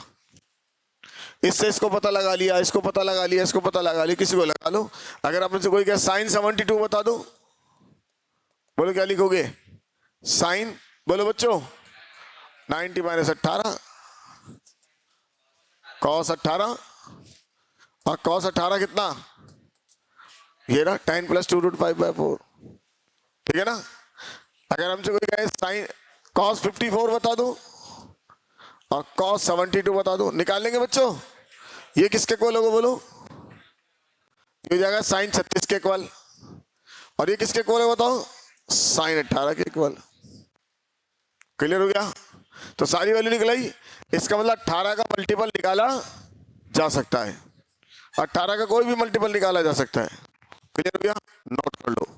इससे इसको पता लगा लिया, इसको पता लगा लिया, इसको पता लगा लिया, किसी को लगा लो। अगर अपन से कोई कहे साइन 72 बता दो, बोलो क्या लिखोगे, साइन, बोलो बच्चों 90 माइनस 18 कॉस 18, और कॉस 18 कितना, ये ना 10 प्लस 2√5/4, ठीक है ना। अगर हमसे कोई कहे साइन कॉस 54 बता दो और कॉस 72 बता दो, निकाल लेंगे बच्चों। ये किसके इक्वल होगा बोलो, ये हो जाएगा साइन 36 के इक्वल, और ये किसके इक्वल है बताओ, साइन 18 के इक्वल। क्लियर हो गया, तो सारी वैल्यू निकल आई। इसका मतलब 18 का मल्टीपल निकाला जा सकता है, 18 का कोई भी मल्टीपल निकाला जा सकता है। क्लियर हो गया, नोट कर लो।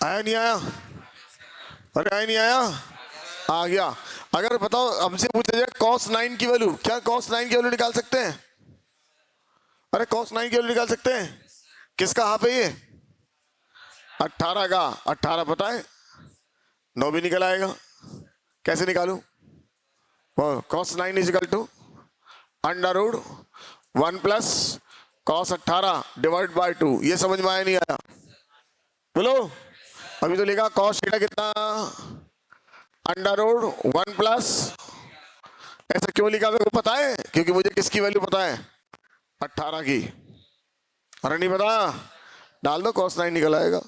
आया नहीं आया, अरे आया नहीं आया, आ गया। अगर बताओ हमसे पूछा जाए cos 9 की वैल्यू, क्या cos 9 की वैल्यू निकाल सकते हैं, अरे cos 9 की वैल्यू निकाल सकते हैं। किसका हाफ है ये, 18 का, 18 पता है 9 भी निकल आएगा। कैसे निकालू, cos 9 is equal to √1 plus cos 18 divide by 2। ये समझ में आया नहीं आया, बोलो। अभी तो लिखा cos थीटा कितना, √1 प्लस, ऐसा क्यों लिखा मेरे को पता है, क्योंकि मुझे किसकी वैल्यू पता है, 18 की। अरे नहीं पता, डाल दो cos 9 निकल आएगा।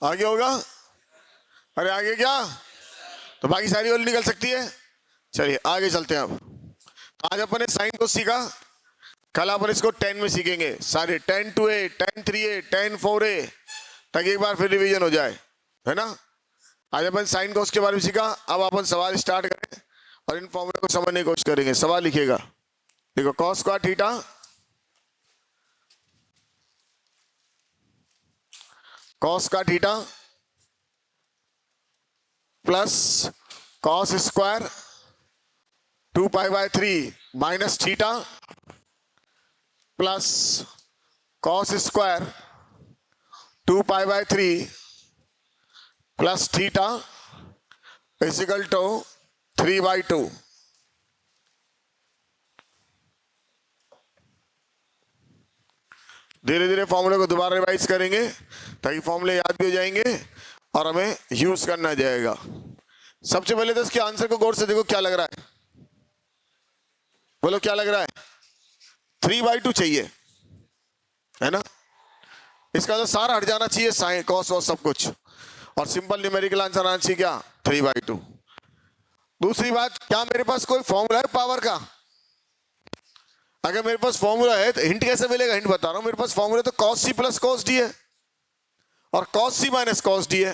आगे होगा, अरे आगे क्या, तो बाकी सारी वैल्यू निकल सकती है। चलिए आगे चलते हैं। अब आज अपन ने साइन को सीखा, कल अपन इसको 10 में सीखेंगे सारे, 10(2a), 10(3a), 10(4a), ताकि एक बार फिर रिवीजन हो जाए, है ना। आज अपन साइन को उसके बारे में सीखा। अब अपन सवाल स्टार्ट करें और इन फॉर्मूले को समझने की कोशिश करेंगे। सवाल लिखिएगा, देखो cos स्क्वायर थीटा कॉस का theta plus cos square 2π/3 minus theta plus cos square 2π/3 plus theta is equal to 3/2। धीरे धीरे फॉर्मूले को दोबारा रिवाइज करेंगे ताकि फॉर्मूले याद भी हो जाएंगे और हमें यूज करना जाएगा। सबसे पहले तो इसके आंसर को गौर से देखो, क्या लग रहा है, बोलो क्या लग रहा है? 3/2 चाहिए, है ना? इसका तो सारा हट जाना चाहिए, साइन कॉस और सब कुछ, और सिंपल न्यूमेरिकल आंसर आना चाहिए क्या? 3/2। दूसरी बात, क्या मेरे पास कोई फॉर्मूला है पावर का? अगर मेरे पास फॉर्मूला है तो हिंट कैसे मिलेगा? हिंट बता रहा हूं, मेरे पास फॉर्मूला तो cos c plus cos d है और cos c minus cos d है।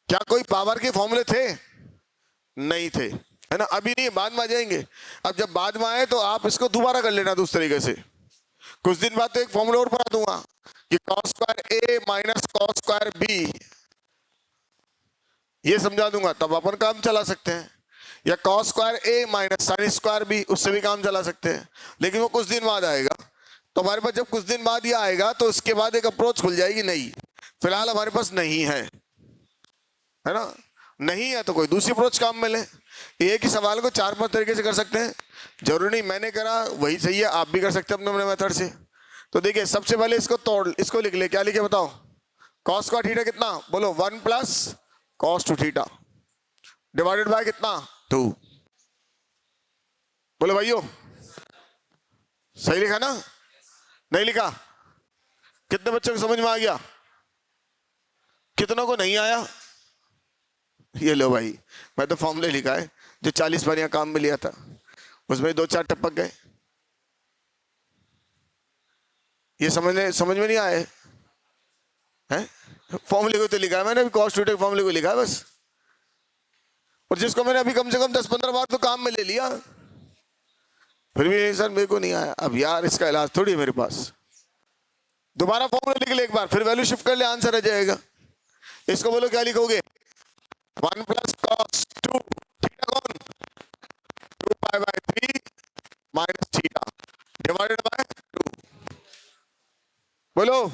क्या कोई पावर के फॉर्मूले थे? नहीं थे, है ना? अभी नहीं, बाद में आ जाएंगे। अब जब बाद में आए तो आप इसको दोबारा कर लेना दूसरे तरीके से। कुछ दिन बाद तो एक फॉर्मूला और पढ़ा दूंगा कि cos square a minus cos square b, ये समझा दूंगा, तब अपन काम चला सकते हैं। या cos square a minus sine square b, उससे भी काम चला सकते हैं, लेकिन वो कुछ दिन बाद आएगा। तो हमारे पास जब कुछ दिन बाद ये आएगा तो उसके बाद एक अप्रोच खुल जाएगी नई। फिलहाल हमारे पास नहीं है ना? नहीं है तो कोई दूसरी अप्रोच काम में ले। एक ही सवाल को 4-5 तरीके से कर सकते हैं, जरूरी नहीं मैंने करा वही सही है, आप भी कर सकते हैं अपने मेथड से। तो देखिए, सबसे पहले इसको तोड़, इसको लिख ले। क्या लिखे बताओ? cos का थीटा कितना? बोलो 1 plus cos 2 theta divided by कितना? 2। बोलो भाइयों, सही लिखा ना? नहीं लिखा? कितने बच्चों को समझ में आ गया? कितनों को नहीं आया? ये लो भाई, मैं तो फॉर्मूले लिखा है जो 40 बार यहाँ काम में लिया था, उसमें 2-4 टपक गए। ये समझ में नहीं आए हैं? फॉर्मूले को तो लिखा है मैंने, cos 2 फॉर्मूले को लिखा है बस, और जिसको मैंने अभी कम से कम 10-15 बार तो काम में ले लिया, फिर भी सर मेरे को नहीं आया। अब यार इसका इलाज थोड़ी है मेरे पास। दोबारा फॉर्मूला लिख ले एक बार, फिर वैल्यू शिफ्ट कर ले, आंसर आ जाएगा। इसको बोलो क्या लिखोगे? 1 प्लस cos 2 थीटा कौन? 2π/3 माइनस थीटा डिवाइडेड बाय 2। बोलो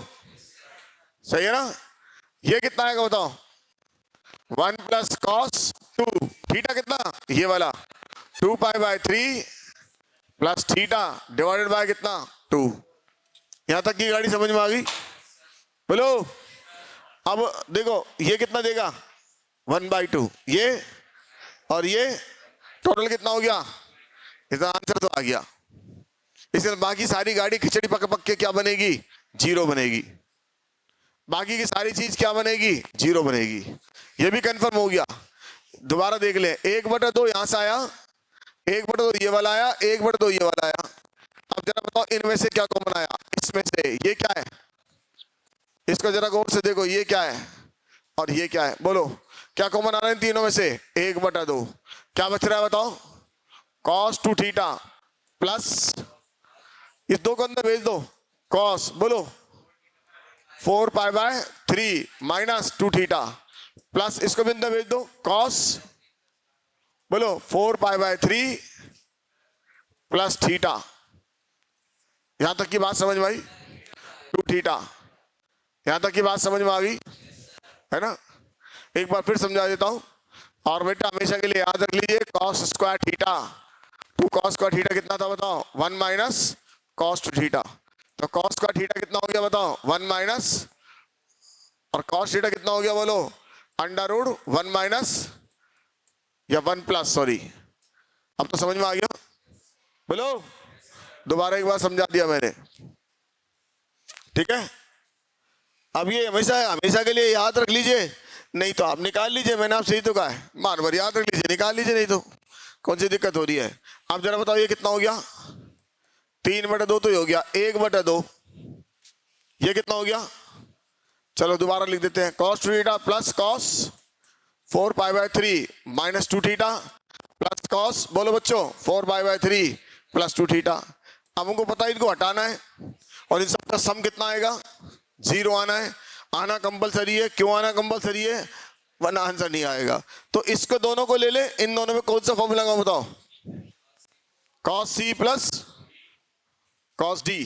सही है ना? ये कितना आएगा बताओ? 1 प्लस cos 2 थीटा कितना? ये वाला 2π/3 प्लस थीटा डिवाइडेड बाय कितना? 2। यहां तक की गाड़ी समझ में आ गई? बोलो। अब देखो ये कितना देगा? 1/2। ये और ये टोटल कितना हो गया? इसका आंसर तो आ गया। इसके बाकी सारी गाड़ी खिचड़ी पक पक के क्या बनेगी? 0 बनेगी। बाकी की सारी चीज क्या बनेगी? 0 बनेगी। ये भी कंफर्म हो गया। दोबारा देख ले, 1/2 यहां से आया, 1/2 ये वाला आया, 1/2 ये वाला आया। अब जरा बताओ इनमें से क्या कॉमन आया? इसमें से ये क्या है? इसको जरा गौर से देखो, ये क्या है और ये क्या है? बोलो क्या कॉमन आ रहा है इन तीनों में से? 1/2। क्या बच रहा है बताओ? cos 2 थीटा प्लस इस 2 को अंदर भेज दो, cos बोलो 4π/3 माइनस 2 थीटा प्लस इसको भी अंदर भेज दो, cos बोलो 4π/3 प्लस थीटा। यहां तक की बात समझ में आई? 2 थीटा, यहां तक की बात समझ में आ गई है ना? एक बार फिर समझा देता हूं, और बेटा हमेशा के लिए याद रख लीजिए, cos square theta 2 cos square theta कितना था बताओ? 1 माइनस cos 2 थीटा। तो cos स्क्वायर थीटा कितना हो गया बताओ? 1 माइनस, और cos थीटा कितना हो गया बोलो? √1 माइनस या 1 प्लस, सॉरी। अब तो समझ में आ गया? बोलो। दोबारा एक बार समझा दिया मैंने, ठीक है? अब ये हमेशा के लिए याद रख लीजिए, नहीं तो आप निकाल लीजिए। मैंने आपसे ही तो कहा है, बार बार याद रख लीजिए, निकाल लीजिए, नहीं तो कौन सी दिक्कत हो रही है? आप जरा बताओ ये कितना हो गया? 3/2 तो ही हो गया। 1/2 ये कितना हो गया? चलो दोबारा लिख देते हैं, cos 2 theta plus cos 4π/3 minus 2 theta plus cos बोलो बच्चों 4π/3 प्लस 2 थीटा। अब हमको पता है इनको हटाना है, और इन सबका सम कितना आएगा? 0 आना है। आना कंपलसरी है। क्यों आना कंपलसरी है? वरना आंसर नहीं आएगा। तो इसको दोनों को ले ले, इन दोनों में कौन सा फॉर्मूला का बताओ? Cos C plus cos D.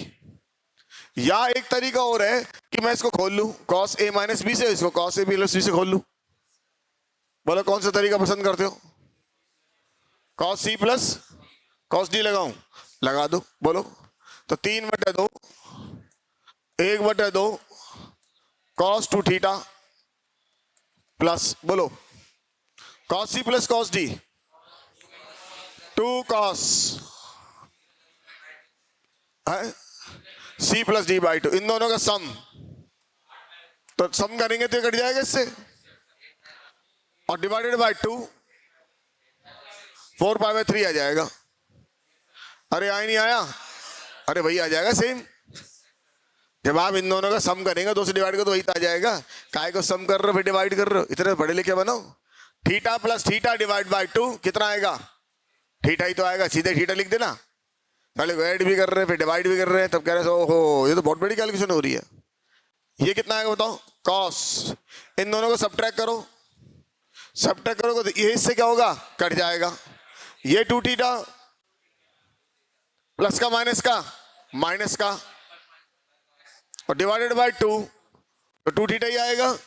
या एक तरीका और है कि मैं इसको खोल लूं कॉस ए माइनस बी से, इसको कॉस ए प्लस बी से खोल लूं। बोलो कौन सा तरीका पसंद करते हो? Cos C plus cos D लगाऊं? लगा दो। बोलो तो 3/2 1/2 कॉस 2 थीटा प्लस, बोलो cos C plus cos D 2 cos है सी प्लस डी बाई 2, इन दोनों का सम। तो सम करेंगे तो ये कट जाएगा इससे, और डिवाइडेड बाई 2 4/3 आ जाएगा। अरे आई नहीं आया? अरे वही आ जाएगा सेम। जब आप इन दोनों का सम करेंगे, 2 से डिवाइड कर तो वही तो आ जाएगा। काय को सम कर रहे हो फिर डिवाइड कर रहे हो? इतने पढ़े लिखे बनो। Theta plus theta divide by 2 कितना आएगा? थीटा ही तो आएगा, सीधे थीटा लिख देना। पहले ऐड भी कर रहे हैं फिर डिवाइड भी कर रहे हैं, तब कह रहे हैं ओहो ये तो बहुत बड़ी कैलकुलेशन हो रही है। ये कितना आएगा बताओ? कॉस, इन दोनों को सब्ट्रैक्ट करो, सब्ट्रैक्ट करोगे तो ये इससे क्या होगा? कट जाएगा। ये 2 थीटा प्लस का माइनस का और डिवाइडेड बाय 2, तो 2 थीटा ही आएगा।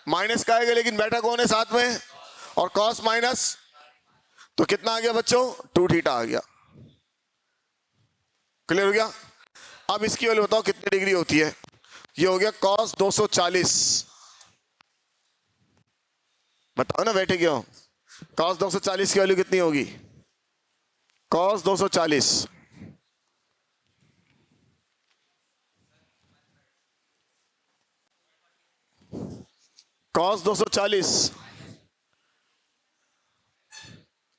माइनस का आएगा लेकिन बैठा कौन है साथ में? और कॉस माइनस, तो कितना आ गया बच्चों? 2 थीटा आ गया। क्लियर हो गया? अब इसकी वैल्यू बताओ कितनी डिग्री होती है? ये हो गया कॉस 240। बताओ ना बैठे क्यों? कॉस 240 की वैल्यू कितनी होगी? कॉस 240 कॉस 240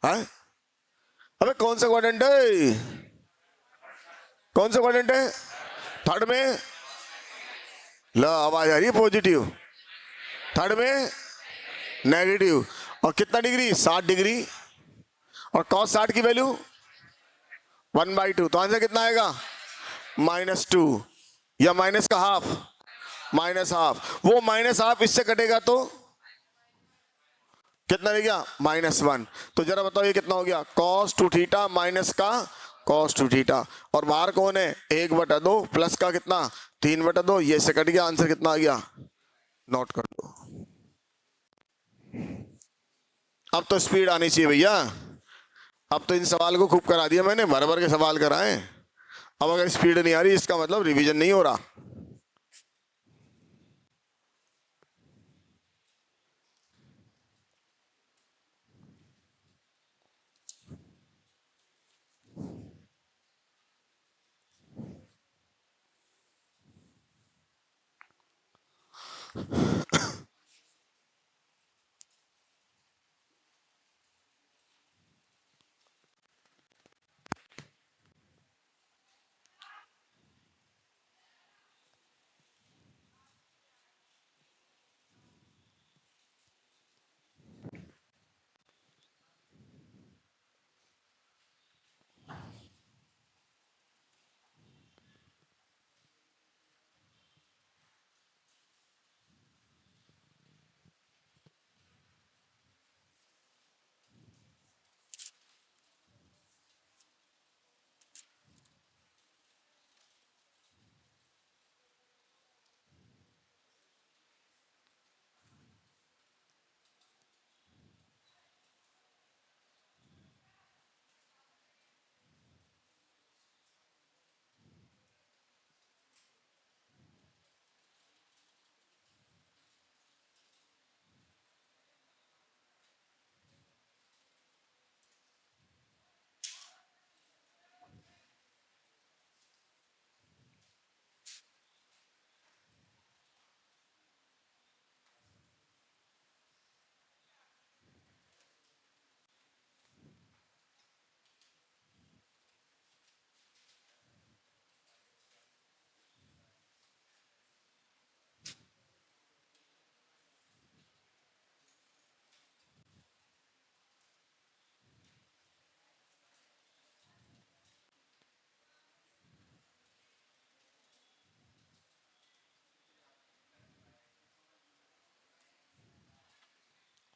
है। अबे कौन सा क्वाड्रेंट है? कौन सा क्वाड्रेंट है? थर्ड में। ला आवाज आ रही है पॉजिटिव। थर्ड में नेगेटिव। और कितना डिग्री? 60 डिग्री। और कॉस 60 की वैल्यू 1/2, तो आंसर कितना आएगा? -2 या माइनस का हाफ, -हाफ। वो -हाफ इससे कटेगा तो कितना रह गया? -1। तो जरा बताओ ये कितना हो गया? cos 2 थीटा माइनस का cos 2 थीटा। और बाहर कौन है? 1/2 प्लस का कितना? 3/2। ये से कट गया, आंसर कितना आ गया? नोट कर दो। अब तो स्पीड आनी चाहिए भैया। अब तो इन सवाल को खूब करा दिया मैंने, भर भर के सवाल कराए। अब अगर स्पीड नहीं आ रही इसका मतलब रिवीजन नहीं हो रहा।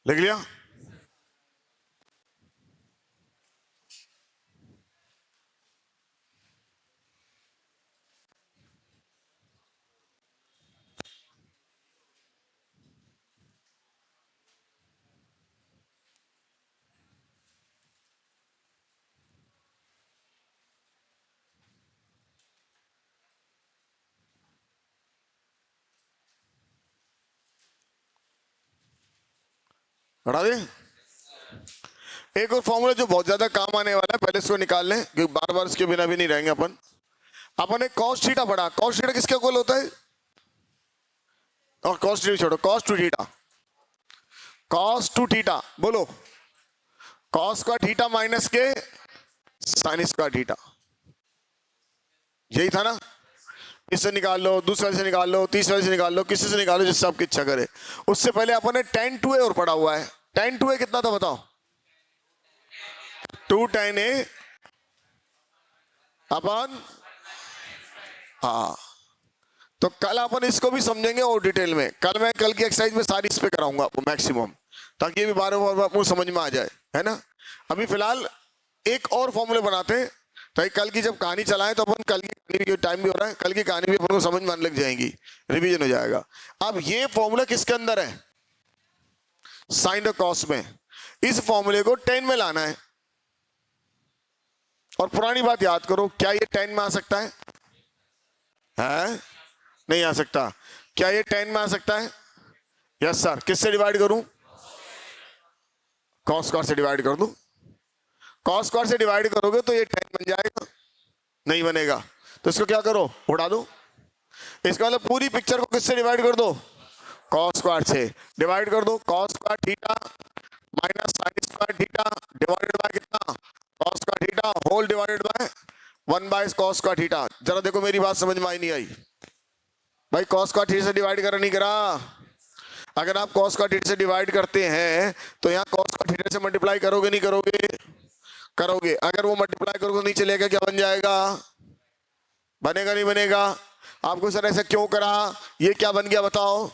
लिख लिया? हटा दे। एक और फॉर्मूला जो बहुत ज्यादा काम आने वाला है, पहले इसको निकाल लें क्योंकि बार बार इसके बिना भी नहीं रहेंगे अपन ने कॉस थीटा पढ़ा। कॉस थीटा किसके इक्वल होता है? और कॉस थीटा छोड़ो, cos two theta. Cos two theta बोलो, कॉस का थीटा माइनस के साइन स्क्वायर थीटा। यही था ना? इससे निकाल लो, दूसरे से निकाल लो, तीसरे से निकाल लो, किसी से निकालो जिससे आपकी इच्छा करे। उससे पहले अपन ने tan 2a और पढ़ा हुआ है। tan 2a कितना था बताओ? 2 tan a अपन, हाँ। तो कल अपन इसको भी समझेंगे और डिटेल में। कल की एक्सरसाइज में सारी इस पे कराऊंगा आपको मैक्सिमम, ताकि ये भी बार बार आपको समझ में आ जाए, है ना? अभी फिलहाल एक और फॉर्मूले बनाते हैं, ताकि कल की जब कहानी चलाएं तो अपन कल की टाइम भी हो रहा है, कल की कहानी भी अपन को समझ में आने लग जाएंगी, रिवीजन हो जाएगा। अब ये फॉर्मूला किसके अंदर है? साइन और कॉस में। इस फॉर्मूले को 10 में लाना है। और पुरानी बात याद करो, क्या ये 10 में आ सकता है? नहीं आ सकता। क्या ये 10 में आ सकता है? Yes sir. किससे डिवाइड करूं? कॉस स्क्वायर से डिवाइड कर दूं। कॉस स्क्वायर से डिवाइड करोगे तो ये 10 बन जाएगा? नहीं बनेगा। तो इसको क्या करो, उड़ा दो। इसका मतलब पूरी पिक्चर को किससे डिवाइड कर दो? कॉस स्क्वायर से डिवाइड कर दो। Cos square theta minus sine square theta divided by कितना? Cos square theta whole divided by 1 by cos square theta. जरा देखो मेरी बात समझ में आई नहीं आई? भाई कॉस स्क्वायर थीटा से डिवाइड करा नहीं करा? अगर आप कॉस स्क्वायर थीटा से डिवाइड करते हैं तो यहाँ कॉस स्क्वायर थीटा से मल्टीप्लाई करोगे नहीं करोगे? करोगे। अगर वो मल्टीप्लाई करोगे नहीं चलेगा, क्या बन जाएगा? बनेगा नहीं बनेगा? आपको सर ऐसा क्यों करा, ये क्या बन गया बताओ?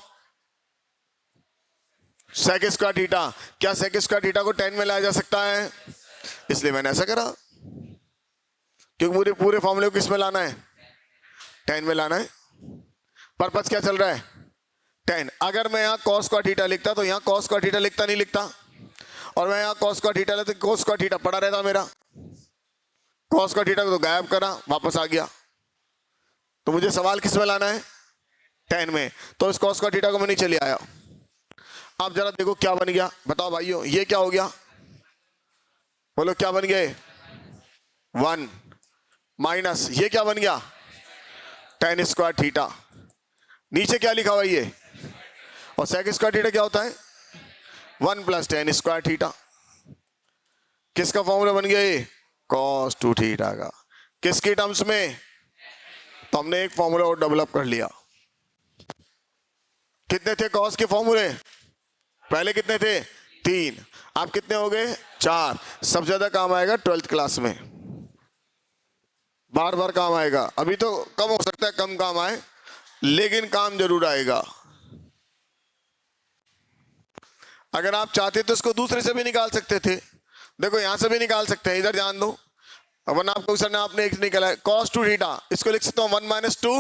Sec square theta. क्या सेक स्क्वायर थीटा को 10 में लाया जा सकता है? इसलिए मैंने ऐसा करा, क्योंकि मुझे पूरे फॉर्मूले को किस में लाना है? 10 में लाना है। पर्पस क्या चल रहा है? 10। अगर मैं यहाँ कॉस स्क्वायर थीटा लिखता तो यहाँ कॉस स्क्वायर थीटा लिखता नहीं लिखता? और मैं यहाँ कॉस स्क्वायर थीटा लेता, कॉस स्क्वायर थीटा पड़ा रहता मेरा। कॉस स्क्वायर थीटा को तो गायब करा, वापस आ गया। तो मुझे सवाल किस में लाना है? 10 में। तो इस कॉस स्क्वायर थीटा को मैं नीचे ले आया। आप जरा देखो क्या बन गया, बताओ भाइयों, ये क्या हो गया? बोलो क्या बन गए? 1 माइनस ये क्या बन गया? tan square theta. नीचे क्या लिखा हुआ ये? और सेक स्क्वायर थीटा क्या होता है? 1 प्लस tan स्क्वायर थीटा। किसका फॉर्मूला बन गया ये? cos 2 थीटा का। किसकी टर्म्स में? तो हमने एक फॉर्मूला और डेवलप कर लिया। कितने थे cos के फॉर्मूले? पहले कितने थे? 3। आप कितने हो गए? 4। सबसे ज्यादा काम आएगा 12th क्लास में, बार बार काम आएगा। अभी तो कम हो सकता है, कम काम आए, लेकिन काम जरूर आएगा। अगर आप चाहते तो इसको दूसरे से भी निकाल सकते थे। देखो यहां से भी निकाल सकते हैं, इधर ध्यान दो। अपन आपको सर ने आपने एक निकाला है cos 2 थीटा, इसको लिख सकता हूं 1 माइनस 2।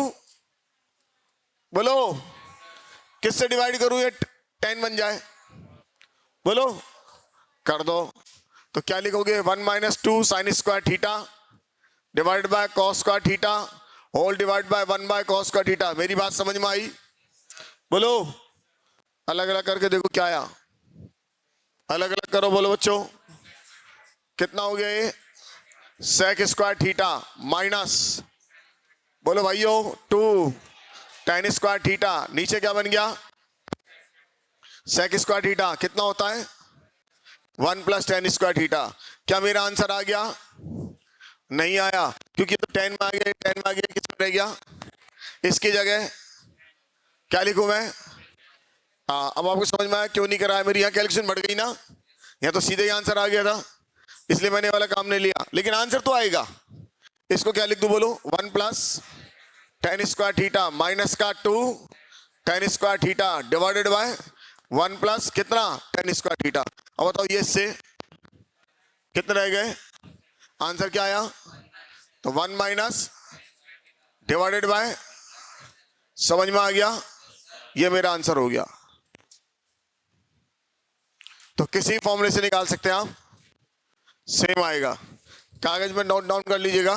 बोलो किससे डिवाइड करूं ये 10 बन जाए? बोलो कर दो। तो क्या लिखोगे? 1 minus 2 sine square theta divide by cos square theta whole divide by 1 by cos square theta. मेरी बात समझ में आई? बोलो अलग अलग करके देखो क्या आया। अलग अलग करो, बोलो बच्चों कितना हो गया ये? सेक स्क्वायर थीटा माइनस, बोलो भाइयों 2 tan स्क्वायर थीटा। नीचे क्या बन गया? Sec square theta. कितना होता है? 1 प्लस tan स्क्वायर थीटा। क्या मेरा आंसर आ गया? नहीं आया, क्योंकि तो 10 में आ गया, 10 में आ गया, किस में रह गया? इसकी जगह क्या लिखूं मैं? अब आपको समझ में आया क्यों नहीं कराया? मेरी यहाँ कैलकुलेशन बढ़ गई ना, यहाँ तो सीधे ही आंसर आ गया था, इसलिए मैंने वाला काम नहीं लिया, लेकिन आंसर तो आएगा। इसको क्या लिख दूं बोलो? 1 plus tan square theta minus का 2 tan square theta divided by 1 plus कितना tan स्क्वायर थीटा। अब बताओ ये इससे कितने रह गए, आंसर क्या आया, तो 1 माइनस डिवाइडेड बाय, समझ में आ गया, ये मेरा आंसर हो गया। तो किसी फॉर्मूले से निकाल सकते हैं आप, सेम आएगा। कागज में नोट डाउन कर लीजिएगा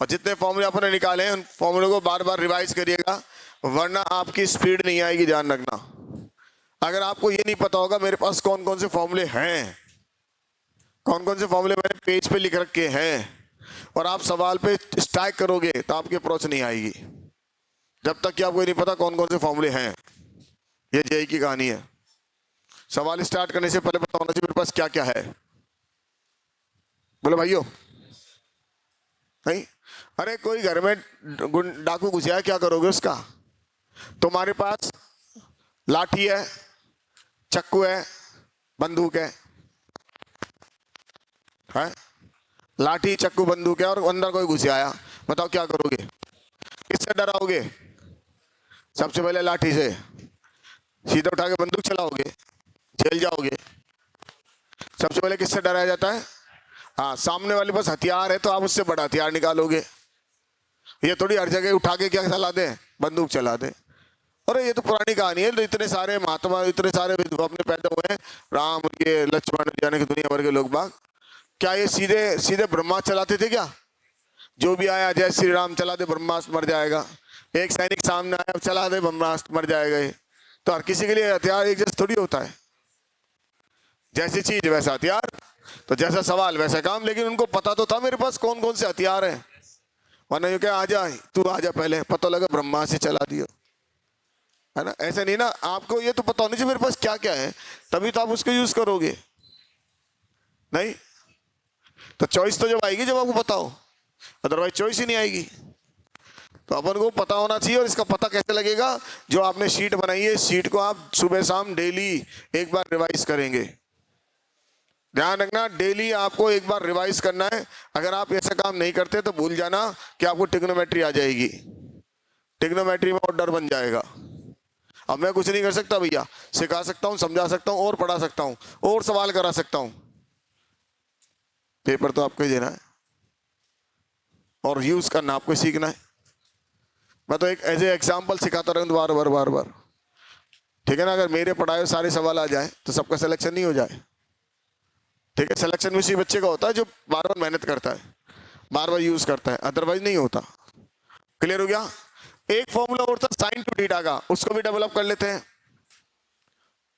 और जितने फॉर्मूले आपने निकाले हैं उन फॉर्मूले को बार बार रिवाइज करिएगा, वरना आपकी स्पीड नहीं आएगी, ध्यान रखना। अगर आपको ये नहीं पता होगा मेरे पास कौन कौन से फॉर्मूले हैं, कौन कौन से फॉर्मूले मैंने पेज पे लिख रखे हैं, और आप सवाल पे स्ट्राइक करोगे तो आपकी अप्रोच नहीं आएगी, जब तक कि आपको ये नहीं पता कौन कौन से फॉर्मूले हैं। ये जेई की कहानी है। सवाल स्टार्ट करने से पहले पता होना चाहिए मेरे पास क्या क्या है। बोले भाइयों, नहीं, अरे कोई घर में डाकू घुस जाए, क्या करोगे उसका? तुम्हारे पास लाठी है, चक्कू है, बंदूक है, लाठी चक्कू बंदूक है, और अंदर कोई घुस आया, बताओ क्या करोगे? किससे डराओगे? सबसे पहले लाठी से, सीधा उठा के बंदूक चलाओगे, जेल जाओगे। सबसे पहले किससे डराया जाता है? हाँ, सामने वाले पास हथियार है तो आप उससे बड़ा हथियार निकालोगे। ये थोड़ी हर जगह उठा के क्या चला दे, बंदूक चला दे। अरे ये तो पुरानी कहानी है, इतने सारे महात्मा, इतने सारे अपने पैदा हुए हैं, राम, ये लक्ष्मण, जाने की दुनिया भर के लोग बाग, क्या ये सीधे सीधे ब्रह्मास्त्र चलाते थे क्या? जो भी आया जय श्री राम चला दे, ब्रह्मास्त्र मर जाएगा। एक सैनिक सामने आया, चला दे, ब्रह्मास्त्र मर जाएगा। ये तो हर किसी के लिए हथियार एक जैसा थोड़ी होता है। जैसी चीज वैसा हथियार, तो जैसा सवाल वैसा काम। लेकिन उनको पता तो था मेरे पास कौन कौन से हथियार हैं, वरना ये क्या, आजा तू आजा, पहले पता लगा ब्रह्मास्त्र चला दियो, है ना? ऐसा नहीं ना, आपको ये तो पता होनी चाहिए मेरे पास क्या क्या है, तभी तो आप उसको यूज करोगे। नहीं तो चॉइस तो जब आएगी जब आपको पता हो, अदरवाइज चॉइस ही नहीं आएगी। तो अपन को पता होना चाहिए। और इसका पता कैसे लगेगा? जो आपने शीट बनाई है, शीट को आप सुबह शाम डेली एक बार रिवाइज करेंगे। ध्यान रखना, डेली आपको एक बार रिवाइज करना है। अगर आप ऐसा काम नहीं करते तो भूल जाना कि आपको ट्रिग्नोमेट्री आ जाएगी, ट्रिग्नोमेट्री में और डर बन जाएगा। अब मैं कुछ नहीं कर सकता भैया, सिखा सकता हूँ, समझा सकता हूँ, और पढ़ा सकता हूँ, और सवाल करा सकता हूँ। पेपर तो आपको ही देना है और यूज करना आपको सीखना है। मैं तो एक एज ए एग्जाम्पल सिखाता रहूँ बार बार बार बार, ठीक है ना? अगर मेरे पढ़ाए हुए सारे सवाल आ जाए तो सबका सिलेक्शन नहीं हो जाए, ठीक है? सिलेक्शन उसी बच्चे का होता है जो बार बार मेहनत करता है, बार बार यूज करता है, अदरवाइज नहीं होता। क्लियर हो गया? एक फॉर्मूला और था साइन टू थीटा का, उसको भी डेवलप कर लेते हैं।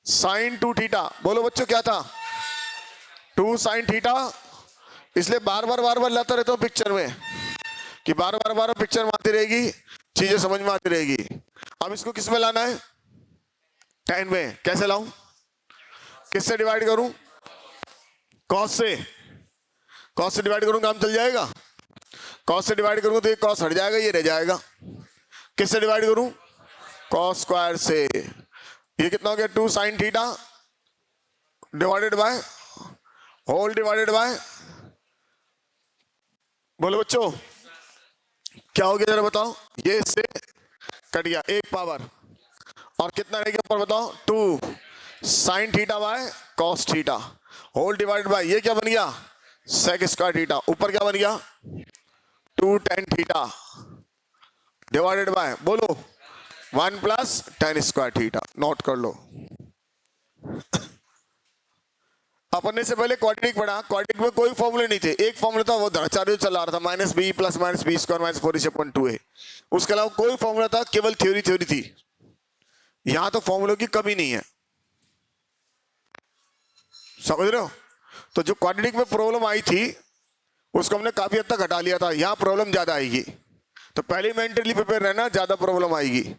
साइन टू थीटा, बोलो बच्चों क्या था? 2 साइन थीटा। इसलिए बार बार लाता रहता हूं पिक्चर में, कि बार बार पिक्चर में आती रहेगी, चीजें समझ में आती रहेगी। अब इसको किस में लाना है? tan में। कैसे लाऊं? किससे डिवाइड करूं? कॉस से। कॉस से डिवाइड करूं, काम चल जाएगा। कॉस से डिवाइड करूंगा तो ये कॉस हट जाएगा, ये रह जाएगा। किससे डिवाइड करूं? कॉस स्क्वायर से। ये कितना हो गया? 2 sine theta divided by whole divided by, बोलो बच्चों क्या हो गया जरा बताओ? ये इससे कट गया, 1 पावर, और कितना रह गया ऊपर बताओ? 2 sine theta by cos theta whole divided by, ये क्या बन गया? Sec square theta. ऊपर क्या बन गया? 2 tan थीटा डिवाइडेड बाय, बोलो 1 plus tan square theta. Note कर लो। अपन ने से पहले क्वाड्रेटिक पढ़ा, क्वाड्रेटिक में कोई फॉर्मूले नहीं थे, एक फॉर्मूला था, वो धनाचार्य चला रहा था, -b plus -b square minus 4/2a। उसके अलावा कोई फॉर्मूला था, केवल थ्योरी थी। यहां तो फॉर्मूलों की कमी नहीं है, समझ रहे हो? तो जो क्वाड्रेटिक में प्रॉब्लम आई थी उसको हमने काफी हद तक हटा लिया था। यहां प्रॉब्लम ज्यादा आएगी, तो पहले मेंटली प्रिपेयर रहना, ज्यादा प्रॉब्लम आएगी,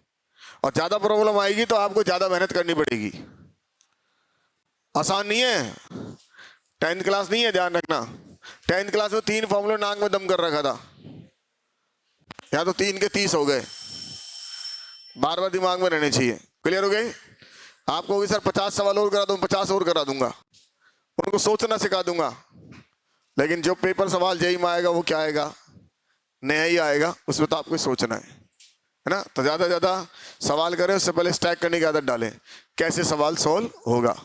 और ज्यादा प्रॉब्लम आएगी तो आपको ज्यादा मेहनत करनी पड़ेगी। आसान नहीं है, 10th क्लास नहीं है, ध्यान रखना। 10th क्लास में 3 फॉर्मूले नाक में दम कर रखा था, या तो 3 के 30 हो गए। बार बार दिमाग में रहने चाहिए। क्लियर हो गए? आपको होगी सर 50 सवाल और करा दूं, 50 और करा दूंगा, उनको सोचना सिखा दूंगा। लेकिन जो पेपर सवाल जेई में आएगा वो क्या आएगा? नया ही आएगा, उसमें तो आपको सोचना है। है ना। तो ज्यादा ज्यादा सवाल करें उससे पहले स्टैक करने की आदत डालें। कैसे सवाल सॉल्व होगा,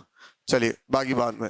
चलिए बाकी बाद में।